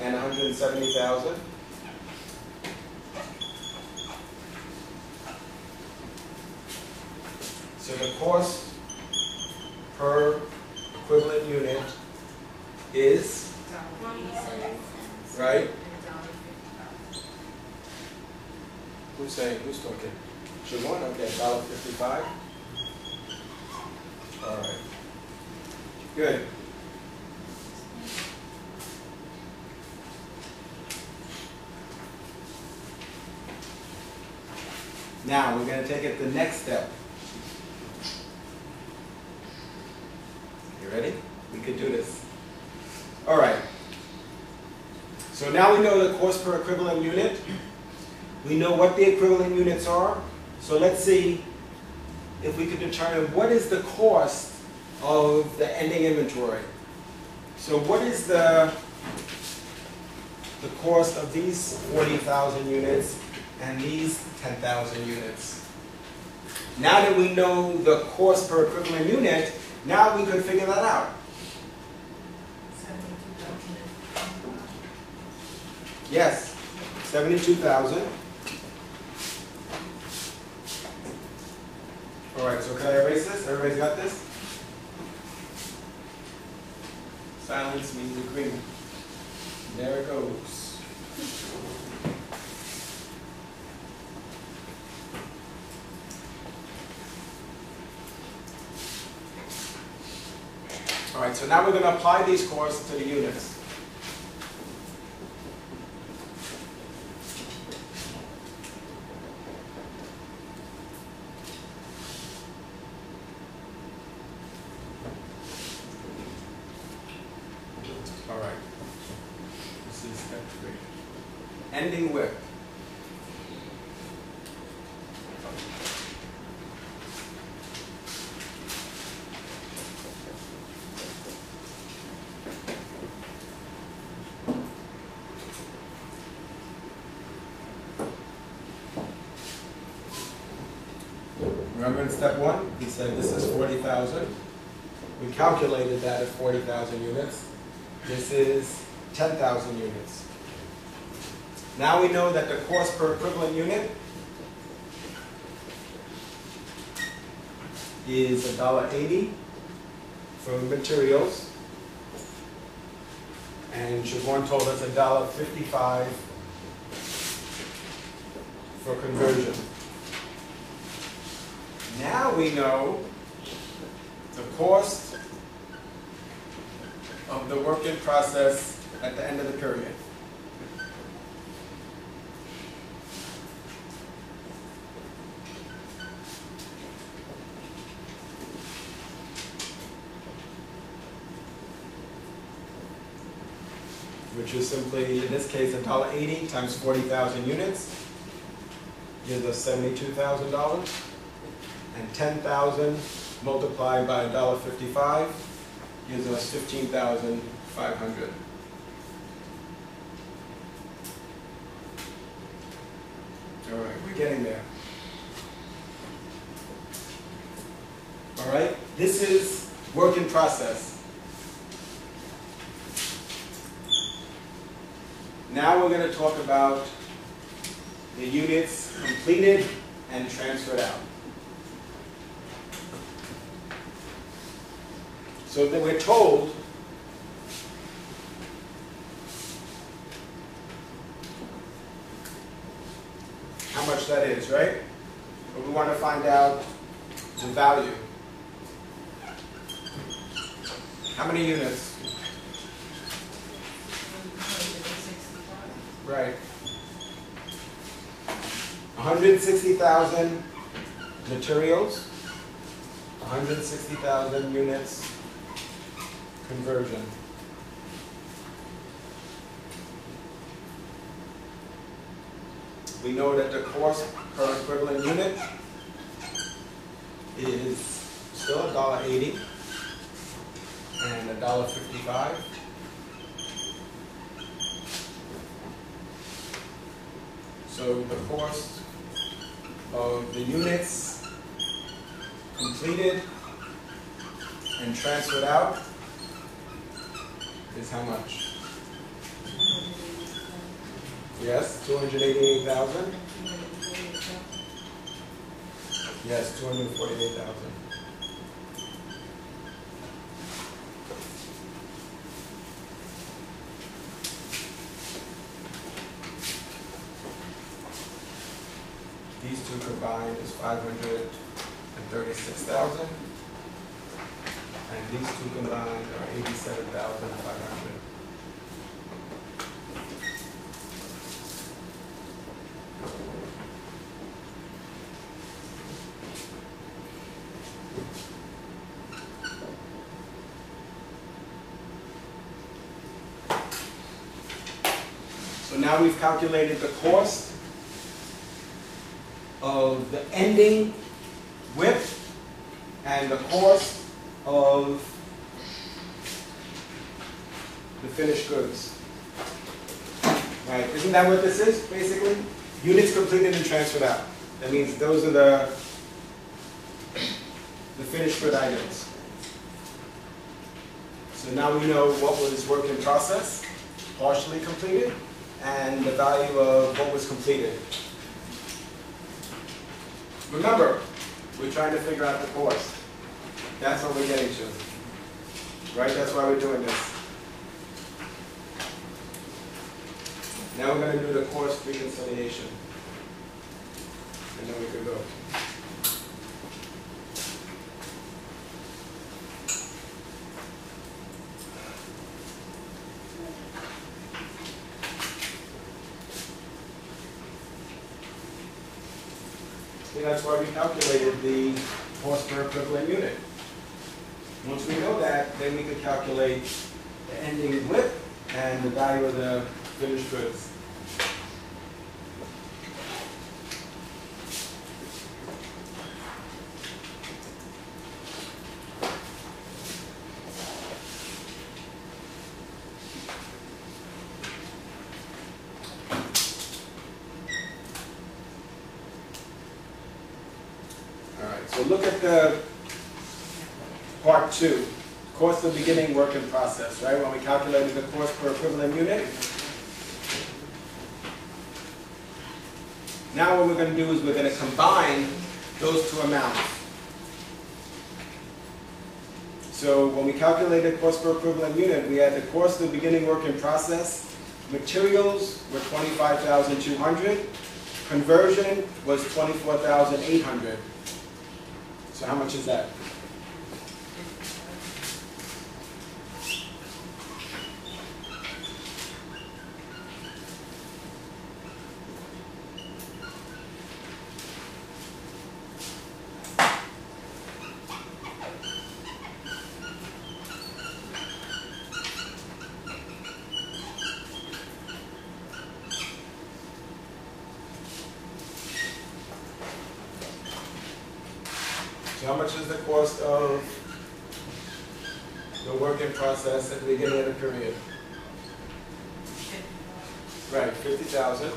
and 170,000. So the cost per equivalent unit is, right? Who's saying, who's talking? Siobhan, okay, $1.55. All right. Good. Now we're going to take it the next step. You ready? We could do this. All right. So now we know the cost per equivalent unit. We know what the equivalent units are. So let's see if we can determine what is the cost of the ending inventory. So what is the cost of these 40,000 units and these 10,000 units? Now that we know the cost per equivalent unit, now we could figure that out. 72,000. Yes, 72,000. All right, so can I erase this? Everybody's got this? Silence means agreement. There it goes. All right, so now we're going to apply these costs to the units. All right. This is step 3. Ending with. Remember in step 1, he said this is 40,000. We calculated that at 40,000 units. This is 10,000 units. Now we know that the cost per equivalent unit is $1.80 for materials. And Siobhan told us $1.55 for conversion. Now we know the cost of the work in process at the end of the period. which is simply, in this case, $1.80 times 40,000 units, gives us $72,000. And 10,000 multiplied by $1.55 gives us 15,500. All right, we're getting there. All right, this is work in process. Now we're going to talk about the units completed and transferred out. So that we're told how much that is, right? But we want to find out the value. How many units? Right. 160,000 materials, 160,000 units conversion. We know that the cost per equivalent unit is still $1.80 and $1.55. So the cost of the units completed and transferred out is how much? Yes, 288,000. Yes, 248,000. These two combined is 536,000. And these two combined are 87,500. So now we've calculated the cost of the ending width and the cost of the finished goods. Right? Isn't that what this is, basically? Units completed and transferred out. That means those are the finished good items. So now we know what was work in process, partially completed, and the value of what was completed. Remember, we're trying to figure out the cost. That's what we're getting to. Right? That's why we're doing this. Now we're going to do the cost reconciliation. And then we can go. And that's why we calculated the cost per equivalent unit. Once we know that, then we can calculate the ending width and the value of the finished goods. All right, so look at the part 2, cost of beginning work in process, right? When we calculated the cost per equivalent unit. Now what we're going to do is we're going to combine those two amounts. So when we calculated cost per equivalent unit, we had the cost of beginning work in process. Materials were $25,200. Conversion was $24,800. So how much is that? So how much is the cost of the work in process at the beginning of the period? Right, 50,000.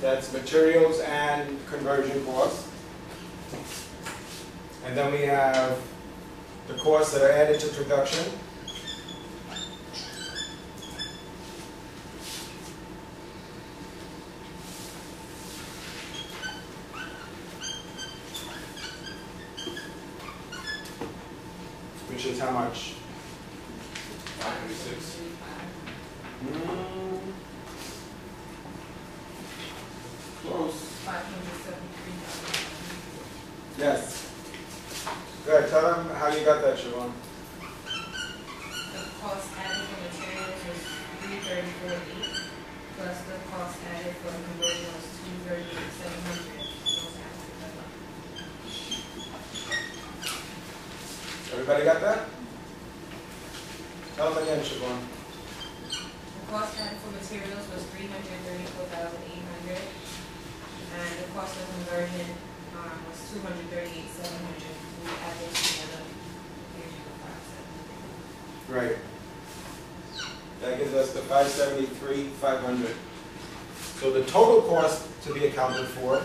That's materials and conversion costs. And then we have the costs that are added to production. Which is how much? 536. Close. 573,000. Yes. Good. Tell them how you got that, Siobhan. The cost added for materials was 334.8, plus the cost added for conversion was 238,700. Everybody got that? Tell them again, Siobhan. The cost added for materials was 334,800, and the cost of conversion was 238,700. We add those together, here's your 570. Right. That gives us the 573,500. So the total cost to be accounted for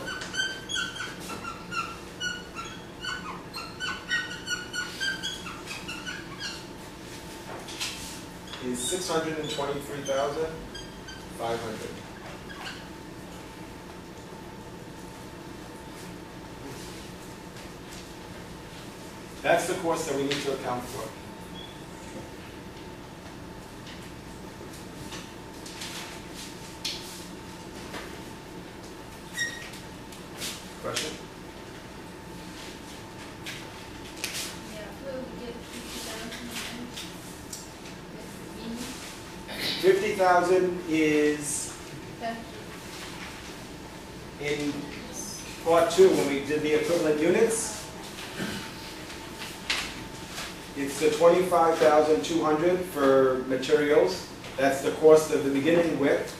is 623,500. That's the cost that we need to account for. Question? Yeah, we'll get 50,000. 50,000 is in part 2 when we did the equivalent units. It's the 25,200 for materials. That's the cost of the beginning width.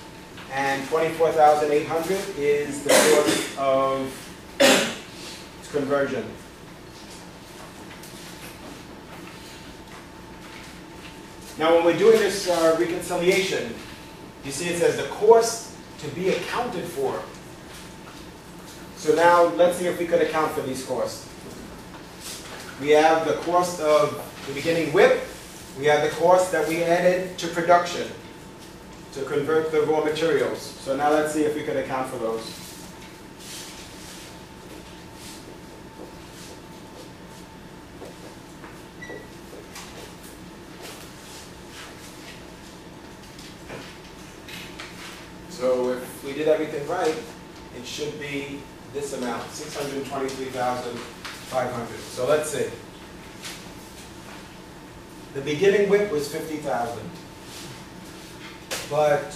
And 24,800 is the cost of conversion. Now when we're doing this reconciliation, you see it says the cost to be accounted for. So now let's see if we could account for these costs. We have the cost of the beginning width. We have the cost that we added to production to convert the raw materials. So now let's see if we could account for those. So if we did everything right, it should be this amount, 623,500. So let's see. The beginning width was 50,000. But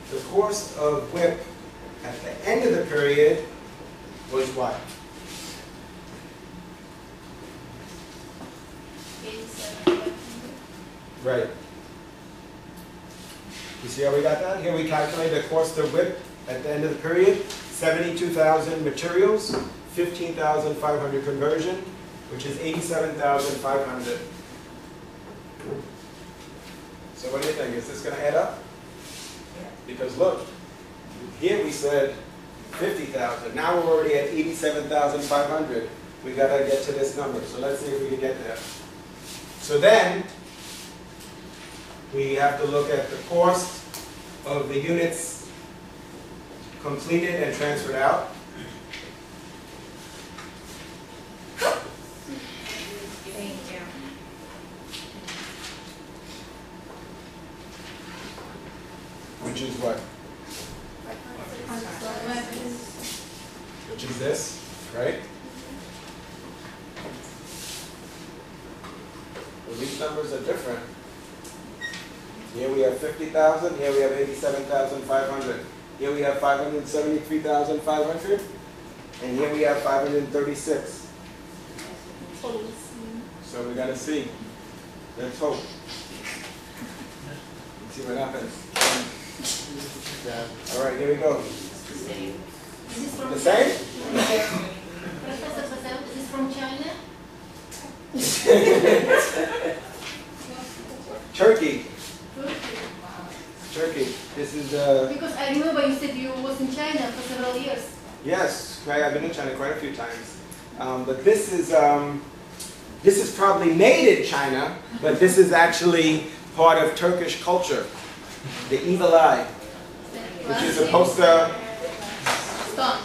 the cost of WIP at the end of the period was what? 87,500. Right. You see how we got that? Here we calculate the cost of WIP at the end of the period. 72,000 materials, 15,500 conversion, which is 87,500. So what do you think? Is this going to add up? Because look, here we said 50,000. Now we're already at 87,500. We got to get to this number. So let's see if we can get there. So then we have to look at the cost of the units completed and transferred out. Which is what? Which is this, right? Well, these numbers are different. Here we have 50,000, here we have 87,500. Here we have 573,500, and here we have 536. So we got to see. Let's hope. Let's see what happens. All right, here we go. Same. Is this from The same? Professor Bassell, is this from China? Turkey. Turkey. Wow. Turkey. This is Because I remember you said you was in China for several years. yes, right, I've been in China quite a few times. But this is probably made in China, but this is actually part of Turkish culture. The evil eye, which is supposed to, Stone.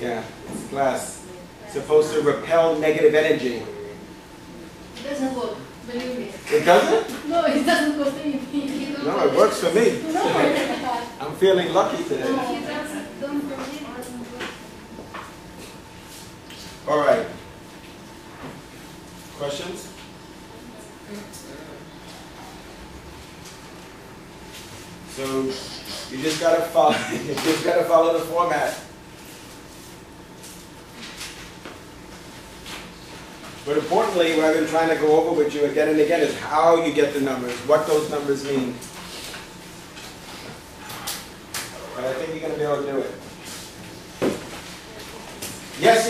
yeah, it's glass, supposed to repel negative energy. It doesn't work, believe me. It doesn't? No, it doesn't work for me. No, it works for me. No, I'm feeling lucky today. if you don't believe, it doesn't work. All right. Questions? So you just gotta follow. You just gotta follow the format. But importantly, what I've been trying to go over with you again and again is how you get the numbers, what those numbers mean. But I think you're gonna be able to do it. Yes.